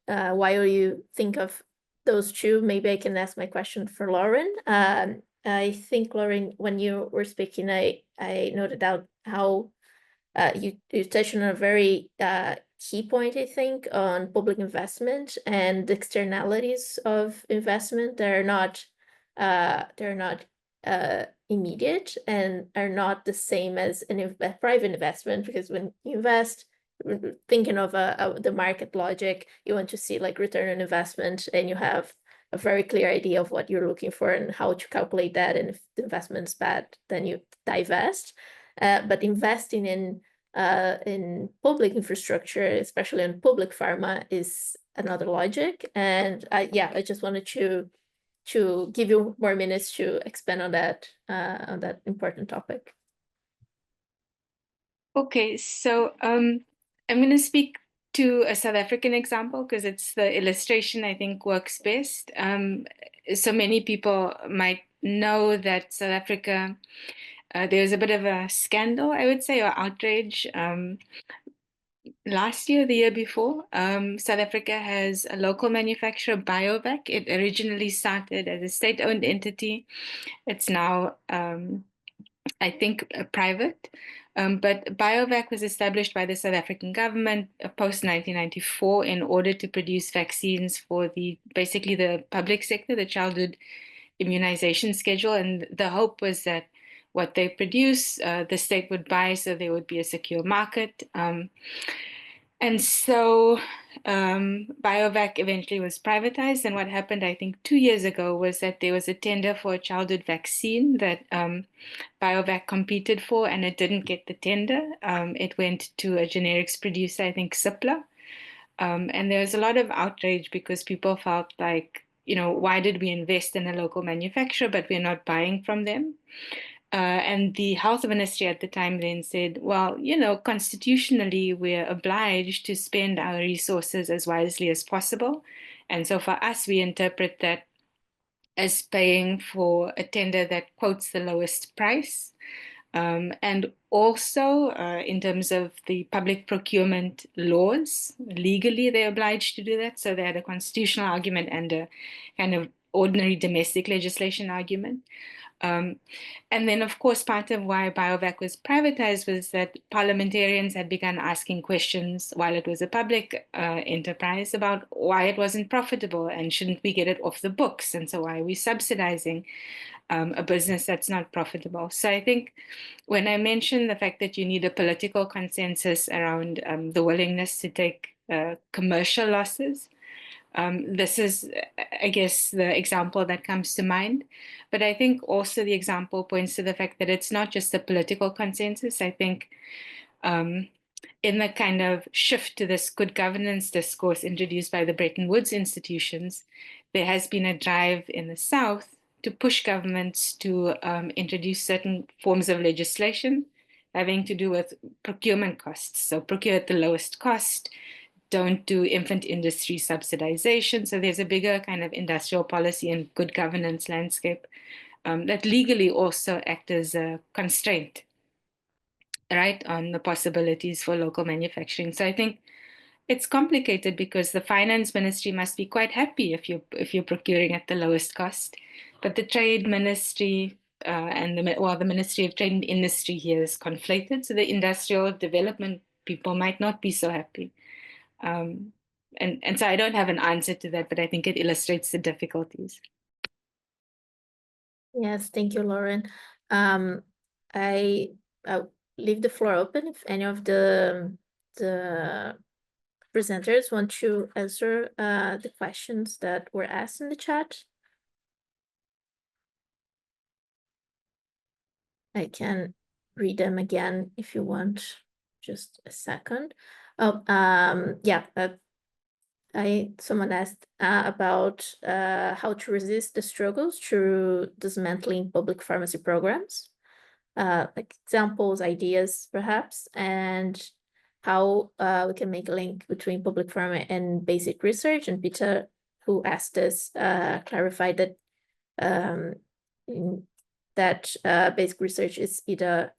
while you think of those two, maybe I can ask my question for Lauren. I think, Lauren, when you were speaking, I noted out how you touched on a very key point, I think, on public investment and the externalities of investment. They're not immediate and are not the same as a private investment, because when you invest, thinking of the market logic, you want to see like return on investment, and you have a very clear idea of what you're looking for and how to calculate that. And if the investment's bad, then you divest. But investing in public infrastructure, especially in public pharma, is another logic. And I just wanted to give you more minutes to expand on that important topic. Okay, so I'm going to speak to a South African example because it's the illustration I think works best. So many people might know that South Africa, there's a bit of a scandal, I would say, or outrage. Last year, the year before, South Africa has a local manufacturer, Biovac. It originally started as a state-owned entity. It's now, I think, private. But BioVac was established by the South African government post-1994 in order to produce vaccines for basically the public sector, the childhood immunization schedule. And the hope was that what they produce, the state would buy, so there would be a secure market. And so BioVac eventually was privatized. And what happened, I think, 2 years ago was that there was a tender for a childhood vaccine that BioVac competed for, and it didn't get the tender. It went to a generics producer, I think Cipla. And there was a lot of outrage because people felt like, why did we invest in a local manufacturer, but we're not buying from them? And the health ministry at the time then said, well, constitutionally, we're obliged to spend our resources as wisely as possible. And so for us, we interpret that as paying for a tender that quotes the lowest price. And also, in terms of the public procurement laws, legally they're obliged to do that. So they had a constitutional argument and a kind of ordinary domestic legislation argument. And then, of course, part of why BioVac was privatized was that parliamentarians had begun asking questions while it was a public enterprise about why it wasn't profitable and shouldn't we get it off the books? And so why are we subsidizing a business that's not profitable? So I think when I mentioned the fact that you need a political consensus around the willingness to take commercial losses, this is, I guess, the example that comes to mind. But I think also the example points to the fact that it's not just a political consensus. I think in the kind of shift to this good governance discourse introduced by the Bretton Woods institutions, there has been a drive in the South to push governments to introduce certain forms of legislation having to do with procurement costs. So procure at the lowest cost, don't do infant industry subsidization. So there's a bigger kind of industrial policy and good governance landscape that legally also act as a constraint, right, on the possibilities for local manufacturing. So I think it's complicated because the finance ministry must be quite happy if you're procuring at the lowest cost, but the trade ministry and the Ministry of Trade and Industry here is conflated. So the industrial development people might not be so happy. And so I don't have an answer to that, but I think it illustrates the difficulties. Yes, thank you, Lauren. I'll leave the floor open if any of the presenters want to answer the questions that were asked in the chat. I can read them again if you want. Just a second. Oh, yeah. Someone asked about how to resist the struggles through dismantling public pharmacy programs, like examples, ideas, perhaps, and how we can make a link between public pharma and basic research. And Peter, who asked us, clarified that basic research is either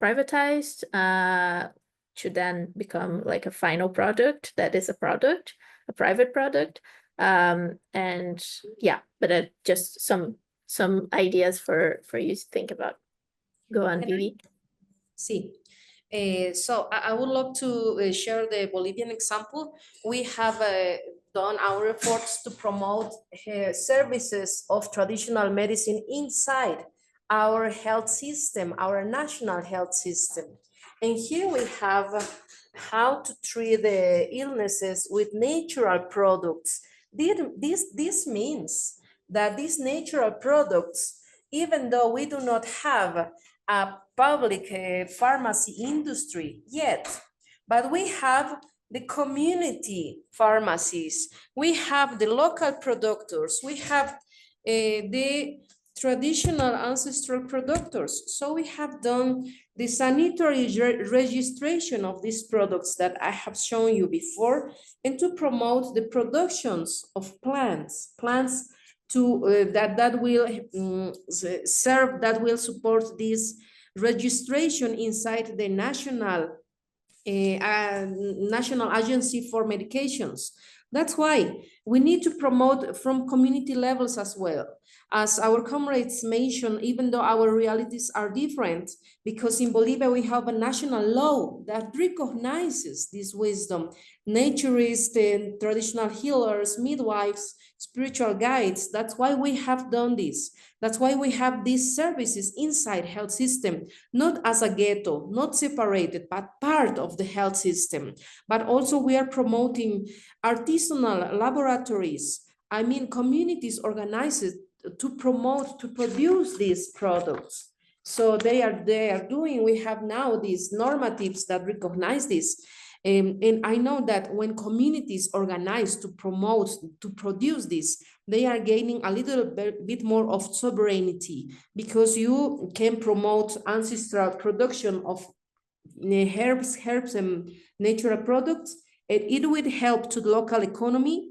privatized to then become like a final product that is a private product, and yeah, but just some ideas for you to think about. Go on, Vivi. Sí. So I would love to share the Bolivian example. We have done our efforts to promote services of traditional medicine inside our health system, our national health system. And here we have how to treat the illnesses with natural products. This means that these natural products, even though we do not have a public pharmacy industry yet, but we have the community pharmacies, we have the local producers, we have the traditional ancestral producers. So we have done the sanitary registration of these products that I have shown you before, and to promote the productions of plants to that will serve, that will support this registration inside the national National Agency for Medications. That's why we need to promote from community levels as well. As our comrades mentioned, even though our realities are different, because in Bolivia we have a national law that recognizes this wisdom. Naturists and traditional healers, midwives, spiritual guides, that's why we have done this. That's why we have these services inside health system, not as a ghetto, not separated, but part of the health system. But also we are promoting artisanal laboratories, I mean communities organized to promote, to produce these products. So they are doing, we have now these normatives that recognize this. And I know that when communities organize to promote, to produce this, they are gaining a little bit more of sovereignty, because you can promote ancestral production of herbs and natural products, and it will help to the local economy,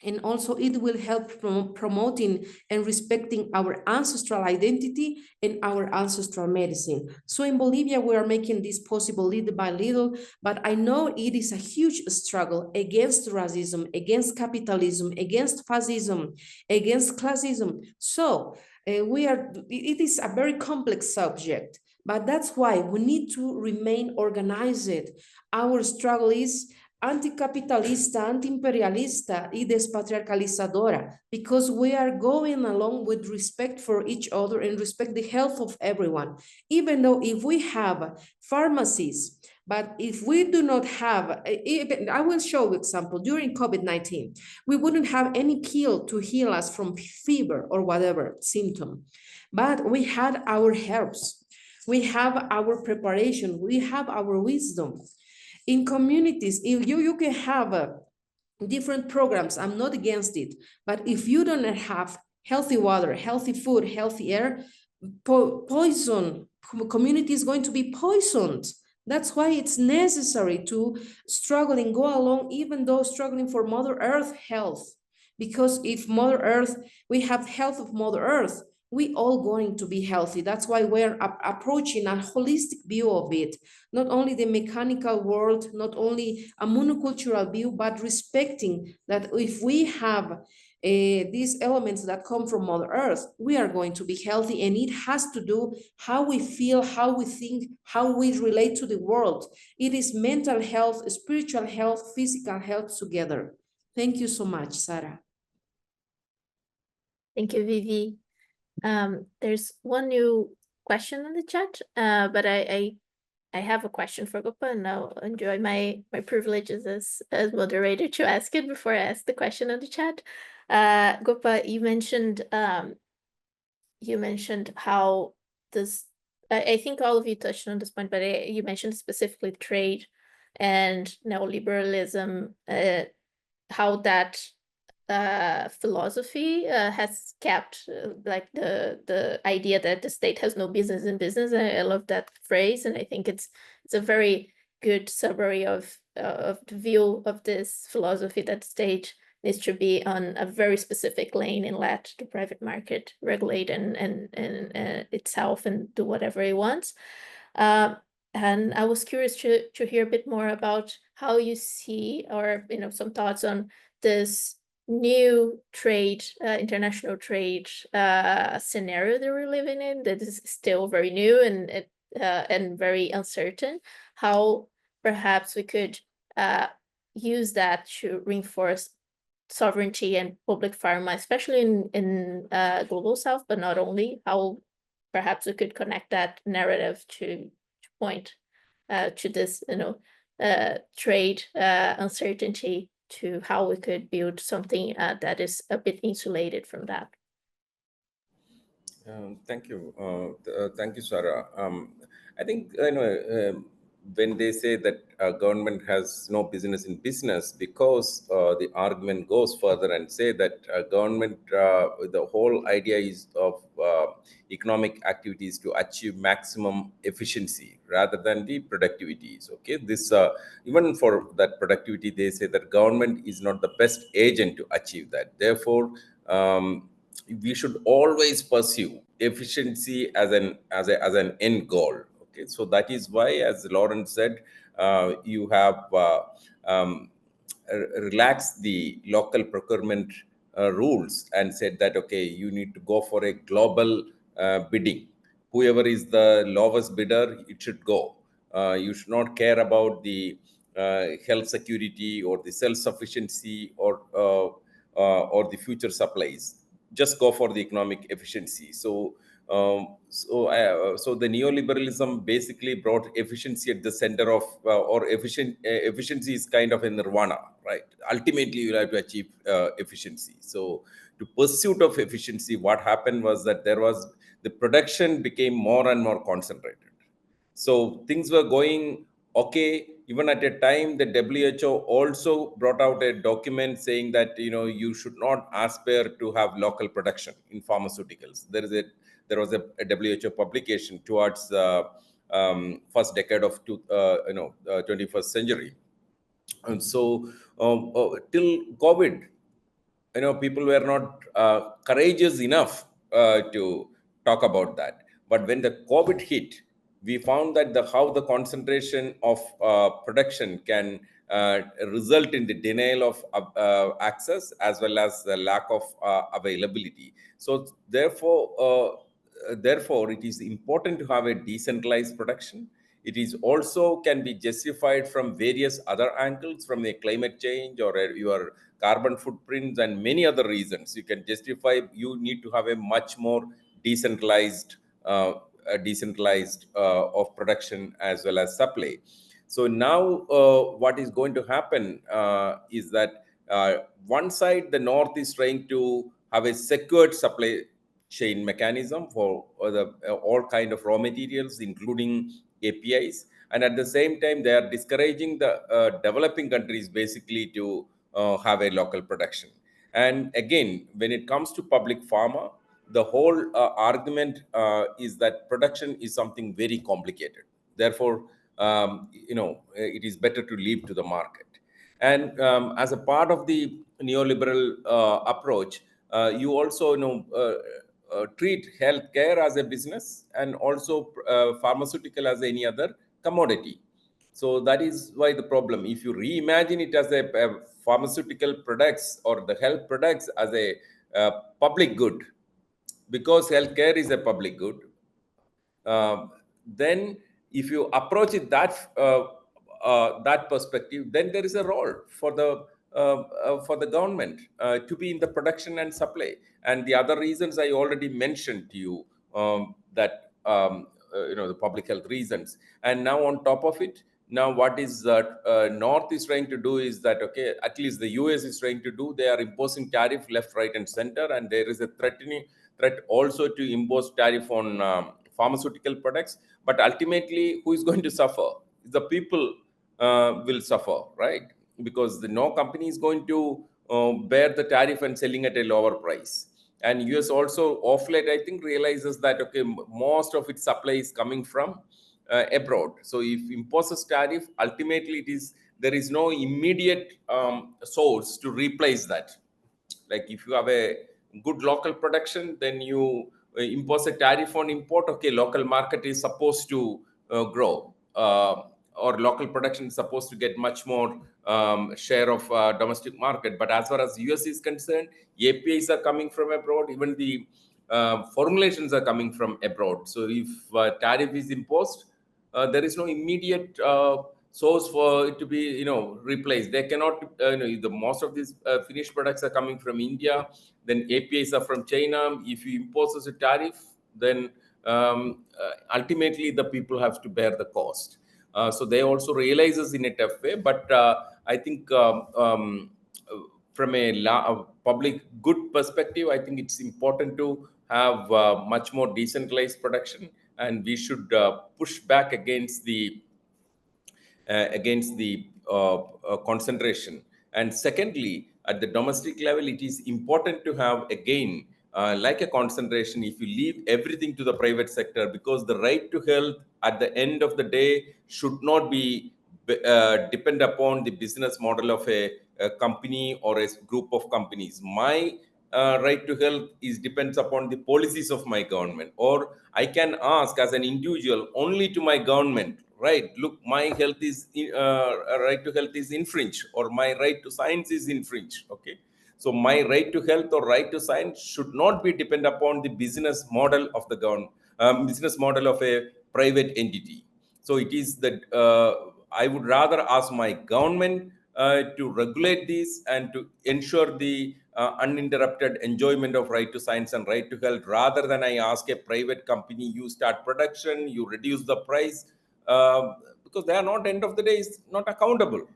and also it will help promoting and respecting our ancestral identity and our ancestral medicine. So in Bolivia, we are making this possible little by little, but I know it is a huge struggle against racism, against capitalism, against fascism, against classism. So it is a very complex subject, but that's why we need to remain organized. Our struggle is anticapitalista, anti-imperialista y despatriarcalizadora, because we are going along with respect for each other and respect the health of everyone. Even though if we have pharmacies, but if we do not have, I will show example, during COVID-19, we wouldn't have any pill to heal us from fever or whatever symptom, but we had our herbs. We have our preparation, we have our wisdom. In communities, if you can have different programs, I'm not against it, but if you don't have healthy water, healthy food, healthy air, poison, community is going to be poisoned. That's why it's necessary to struggle and go along, even though struggling for Mother Earth health. Because if Mother Earth, we have health of Mother Earth, we all going to be healthy. That's why we're approaching a holistic view of it, not only the mechanical world, not only a monocultural view, but respecting that if we have these elements that come from Mother Earth, we are going to be healthy, and it has to do how we feel, how we think, how we relate to the world. It is mental health, spiritual health, physical health together. Thank you so much, Sarah. Thank you, Vivi. There's one new question in the chat, but I have a question for Gopa, and I'll enjoy my privileges as moderator to ask it before I ask the question in the chat. Gopa, you mentioned how this, I think all of you touched on this point, but you mentioned specifically trade and neoliberalism, how that philosophy has kept like the idea that the state has no business in business. I love that phrase, and I think it's a very good summary of the view of this philosophy, that state needs to be on a very specific lane and let the private market regulate and itself and do whatever it wants. And I was curious to hear a bit more about how you see, or some thoughts on this new trade, international trade scenario that we're living in, that is still very new and very uncertain. How perhaps we could use that to reinforce sovereignty and public pharma, especially in global south, but not only. How perhaps we could connect that narrative to point to this trade uncertainty, to how we could build something that is a bit insulated from that. Thank you. Thank you, Sarah. I think, when they say that government has no business in business, because the argument goes further and say that government, the whole idea is of economic activities to achieve maximum efficiency rather than the productivities. Okay, this even for that productivity, they say that government is not the best agent to achieve that. Therefore, we should always pursue efficiency as an end goal. Okay, so that is why, as Lauren said, you have relaxed the local procurement rules and said that, okay, you need to go for a global bidding. Whoever is the lowest bidder, it should go. You should not care about the health security or the self-sufficiency or the future supplies. Just go for the economic efficiency. So the neoliberalism basically brought efficiency at the center of, efficiency is kind of a nirvana, right? Ultimately, you have to achieve efficiency. So, to pursuit of efficiency, what happened was that the production became more and more concentrated. So things were going okay. Even at a time, the WHO also brought out a document saying that you should not aspire to have local production in pharmaceuticals. There was a WHO publication towards first decade of 21st century, and so till COVID, people were not courageous enough to talk about that. But when the COVID hit, we found that how the concentration of production can result in the denial of access as well as the lack of availability. So therefore it is important to have a decentralized production. It is also can be justified from various other angles, from the climate change or your carbon footprints and many other reasons. You can justify you need to have a much more decentralized of production as well as supply. So now what is going to happen is that one side, the north is trying to have a secured supply chain mechanism for all kind of raw materials, including APIs, and at the same time they are discouraging the developing countries basically to have a local production. And again, when it comes to public pharma, the whole argument is that production is something very complicated. Therefore, it is better to leave to the market. And as a part of the neoliberal approach, you also treat healthcare as a business and also pharmaceutical as any other commodity. So that is why the problem. If you reimagine it as a pharmaceutical products or the health products as a public good, because healthcare is a public good, then if you approach it that perspective, then there is a role for the government to be in the production and supply. And the other reasons I already mentioned to you, that the public health reasons. And now on top of it, now what is North is trying to do is that, okay, at least the US is trying to do, they are imposing tariff left, right, and center, and there is a threat also to impose tariff on pharmaceutical products. But ultimately, who is going to suffer? The people will suffer, right? Because no company is going to bear the tariff and selling at a lower price. And US also off late, I think, realizes that, okay, most of its supply is coming from abroad. So if imposes tariff, ultimately there is no immediate source to replace that. Like if you have a good local production, then you impose a tariff on import. Okay, local market is supposed to grow, or local production is supposed to get much more share of domestic market. But as far as US is concerned, APIs are coming from abroad. Even the formulations are coming from abroad. So if tariff is imposed, there is no immediate source for it to be replaced. They cannot the most of these finished products are coming from India, then APIs are from China. If you impose a tariff, then ultimately the people have to bear the cost. So they also realizes in a tough way. But I think from a public good perspective, I think it's important to have much more decentralized production, and we should push back against the concentration. And secondly, at the domestic level, it is important to have, again, like a concentration, if you leave everything to the private sector, because the right to health at the end of the day should not be depend upon the business model of a company or a group of companies. My right to health depends upon the policies of my government, or I can ask as an individual only to my government right, look, my health is right to health is infringed, or my right to science is infringed. Okay, so my right to health or right to science should not be depend upon the business model of the government, business model of a private entity. So it is that I would rather ask my government to regulate this and to ensure the uninterrupted enjoyment of right to science and right to health, rather than I ask a private company, you start production, you reduce the price, because they are not, end of the day, is not accountable.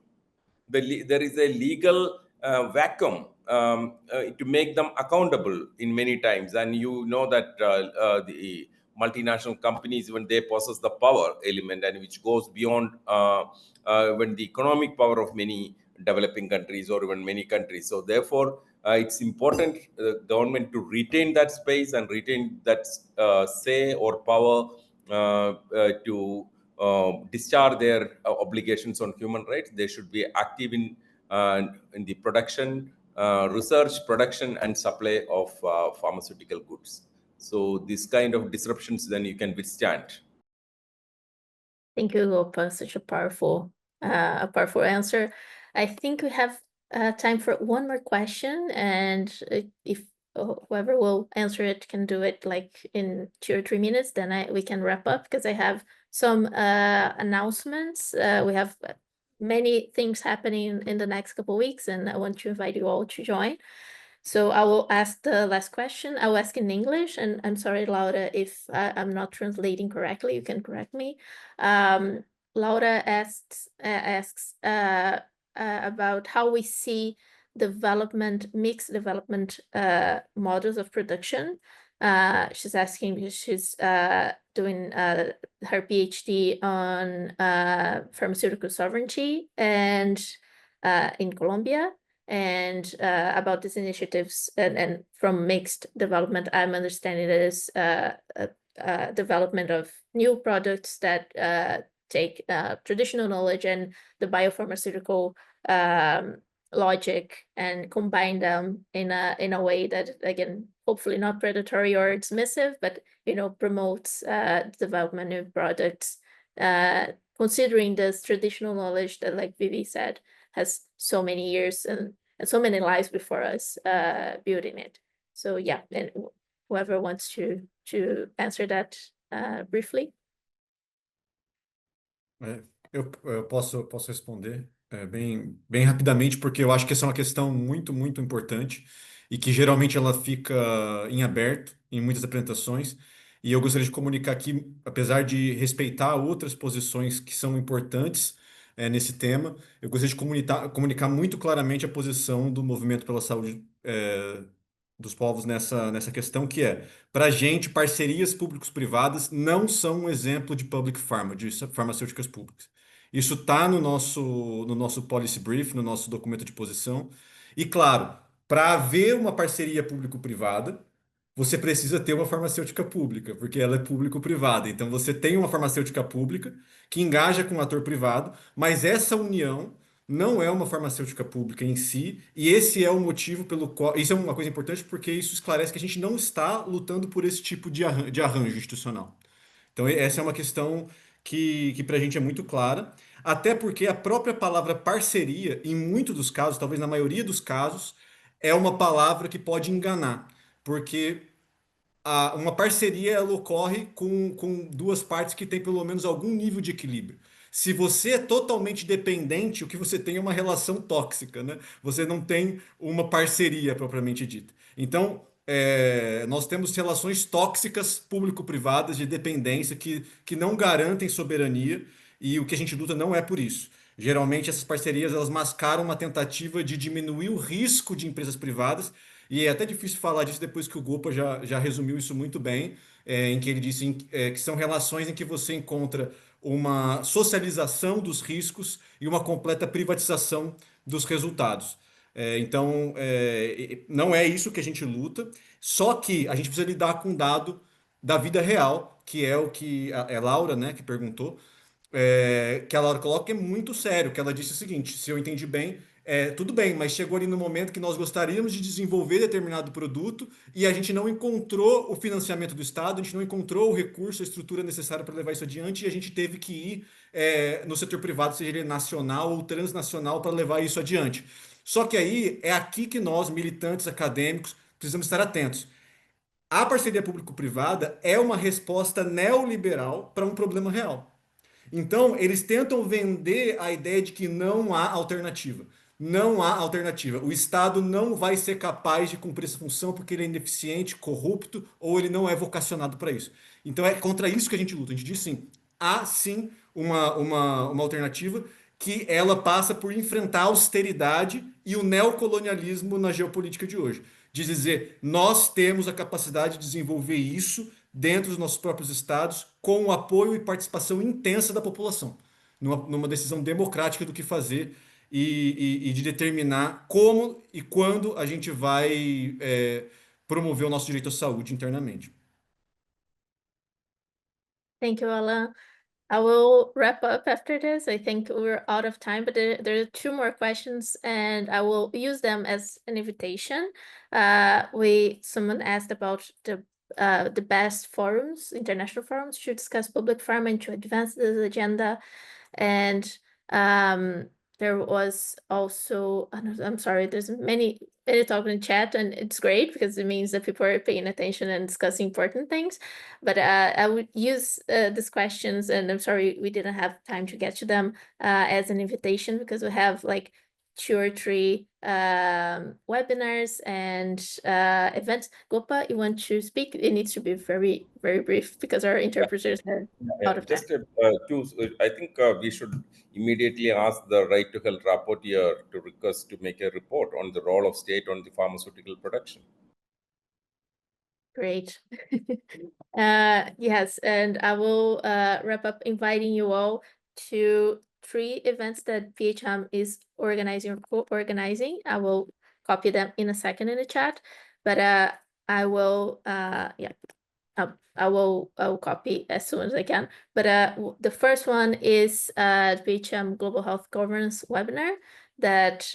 There is a legal vacuum to make them accountable in many times. And you know that the multinational companies, when they possess the power element, and which goes beyond when the economic power of many developing countries or even many countries. So therefore it's important government to retain that space and retain that say or power to discharge their obligations on human rights. They should be active in the production, research, production, and supply of pharmaceutical goods. So this kind of disruptions, then you can withstand. Thank you, Gopa. Such a powerful answer. I think we have time for one more question, and if whoever will answer it can do it like in 2 or 3 minutes, then we can wrap up, because I have some announcements. We have many things happening in the next couple of weeks, and I want to invite you all to join. So I will ask the last question. I will ask in English, and I'm sorry, Laura, if I'm not translating correctly, you can correct me. Laura asks about how we see mixed development models of production. She's asking because she's doing her PhD on pharmaceutical sovereignty and in Colombia. And about these initiatives, and from mixed development, I'm understanding it is development of new products that take traditional knowledge and the biopharmaceutical logic and combine them in a way that, again, hopefully not predatory or dismissive, but promotes development of products, considering this traditional knowledge that, like Vivi said, has so many years and so many lives before us building it. So yeah, and whoever wants to answer that briefly. Eu posso responder bem rapidamente, porque eu acho que essa é uma questão muito, muito importante e que geralmente ela fica em aberto em muitas apresentações. E eu gostaria de comunicar aqui, apesar de respeitar outras posições que são importantes nesse tema, eu gostaria de comunicar muito claramente a posição do Movimento pela Saúde dos Povos nessa questão, que é, para a gente, parcerias públicos-privadas não são um exemplo de public pharma, de farmacêuticas públicas. Isso está no nosso policy brief, no nosso documento de posição. E, claro, para haver uma parceria público-privada, você precisa ter uma farmacêutica pública, porque ela é público-privada. Então, você tem uma farmacêutica pública que engaja com um ator privado, mas essa união não é uma farmacêutica pública em si, e esse é o motivo pelo qual. Isso é uma coisa importante, porque isso esclarece que a gente não está lutando por esse tipo de arranjo institucional. Então, essa é uma questão que para a gente é muito clara, até porque a própria palavra parceria, em muitos dos casos, talvez na maioria dos casos, é uma palavra que pode enganar, porque uma parceria ela ocorre com duas partes que têm pelo menos algum nível de equilíbrio. Se você é totalmente dependente, o que você tem é uma relação tóxica, né? Você não tem uma parceria propriamente dita. Então, nós temos relações tóxicas público-privadas de dependência que não garantem soberania, e o que a gente luta não é por isso. Geralmente, essas parcerias elas mascaram uma tentativa de diminuir o risco de empresas privadas, e é até difícil falar disso depois que o Gopa já resumiu isso muito bem, em que ele disse que são relações em que você encontra uma socialização dos riscos e uma completa privatização dos resultados. Então, não é isso que a gente luta, só que a gente precisa lidar com o dado da vida real, que é o que é Laura, né, que perguntou, que a Laura coloca, que é muito sério, que ela disse o seguinte, se eu entendi bem, tudo bem, mas chegou ali no momento que nós gostaríamos de desenvolver determinado produto e a gente não encontrou o financiamento do Estado, a gente não encontrou o recurso, a estrutura necessária para levar isso adiante e a gente teve que ir no setor privado, seja ele nacional ou transnacional, para levar isso adiante. Só que aí é aqui que nós, militantes acadêmicos, precisamos estar atentos. A parceria público-privada é uma resposta neoliberal para um problema real. Então, eles tentam vender a ideia de que não há alternativa. Não há alternativa. O Estado não vai ser capaz de cumprir essa função porque ele é ineficiente, corrupto ou ele não é vocacionado para isso. Então, é contra isso que a gente luta. A gente diz sim, há sim uma alternativa que ela passa por enfrentar a austeridade e o neocolonialismo na geopolítica de hoje. De dizer, nós temos a capacidade de desenvolver isso dentro dos nossos próprios estados, com o apoio e participação intensa da população, numa decisão democrática do que fazer e de determinar como e quando a gente vai promover o nosso direito à saúde internamente. Thank you, Alan. I will wrap up after this. I think we're out of time, but there are two more questions, and I will use them as an invitation. Someone asked about the best forums, international forums, to discuss public pharma and to advance this agenda, and there was also, I'm sorry, there's many talk in the chat, and it's great because it means that people are paying attention and discussing important things. But I would use these questions, and I'm sorry we didn't have time to get to them, as an invitation, because we have like 2 or 3 webinars and events. Gopa, you want to speak? It needs to be very, very brief because our interpreters are out of time. Just I think we should immediately ask the Right to Health rapporteur to request to make a report on the role of state on the pharmaceutical production. Great. Yes, and I will wrap up inviting you all to 3 events that PHM is organizing or co-organizing. I will copy them in a second in the chat, but I will I will copy as soon as I can. But the first one is PHM Global Health Governance webinar that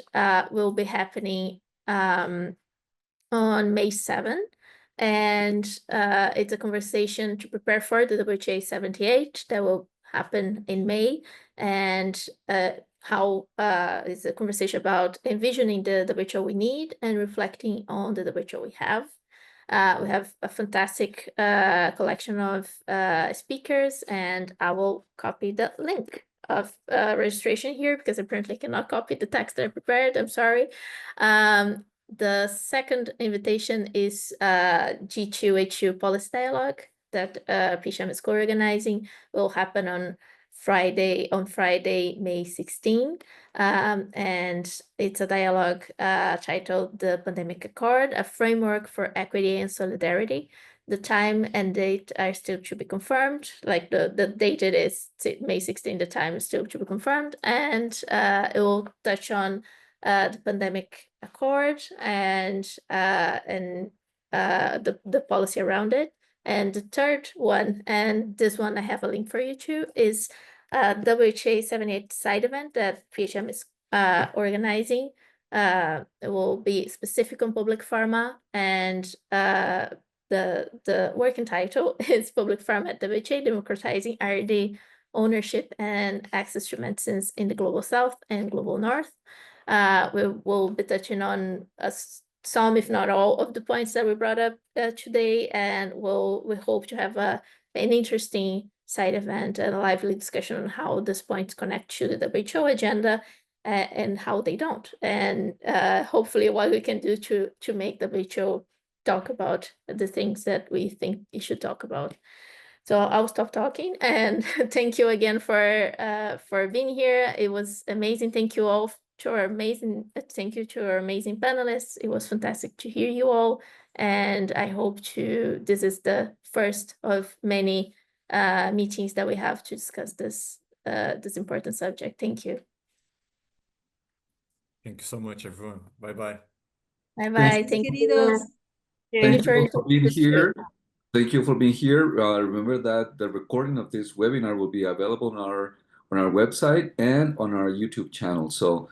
will be happening on May 7th. And it's a conversation to prepare for the WHA 78 that will happen in May. And how it's a conversation about envisioning the WHO we need and reflecting on the WHO we have. We have a fantastic collection of speakers, and I will copy the link of registration here because apparently I cannot copy the text that I prepared. I'm sorry. The second invitation is G2H2 Policy Dialogue that PHM is co-organizing. Will happen on Friday, May 16. And it's a dialogue titled The Pandemic Accord, a framework for equity and solidarity. The time and date are still to be confirmed. Like the date it is May 16, the time is still to be confirmed. And it will touch on the pandemic accord and the policy around it. And the third one, and this one I have a link for you too, is WHA 78 side event that PHM is organizing. It will be specific on public pharma, and the working title is Public Pharma at WHA, Democratizing R&D Ownership and Access to Medicines in the Global South and Global North. We will be touching on some, if not all, of the points that we brought up today, and we hope to have an interesting side event and a lively discussion on how these points connect to the WHO agenda and how they don't, and hopefully what we can do to make the WHO talk about the things that we think it should talk about. So I'll stop talking, and thank you again for being here. It was amazing. Thank you all to our amazing, thank you to our amazing panelists. It was fantastic to hear you all, and I hope this is the first of many meetings that we have to discuss this important subject. Thank you. Thank you so much, everyone. Bye-bye. Bye-bye. Thank you. Thank you for being here. Thank you for being here. Remember that the recording of this webinar will be available on our website and on our YouTube channel. So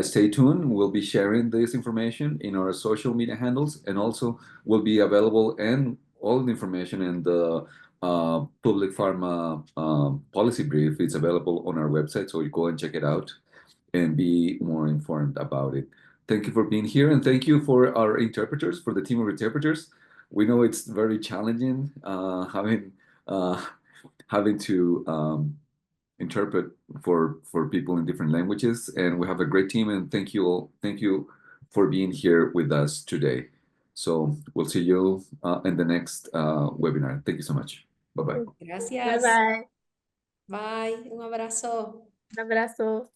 Stay tuned. We'll be sharing this information in our social media handles, and also will be available, and all the information in the public pharma policy brief is available on our website, so you go and check it out and be more informed about it. Thank you for being here, and thank you for our interpreters, for the team of interpreters. We know it's very challenging having to interpret for people in different languages, and we have a great team, and thank you all. Thank you for being here with us today. So we'll see you in the next webinar. Thank you so much. Bye-bye. Bye Gracias. bye. Bye. Un abrazo. Un abrazo.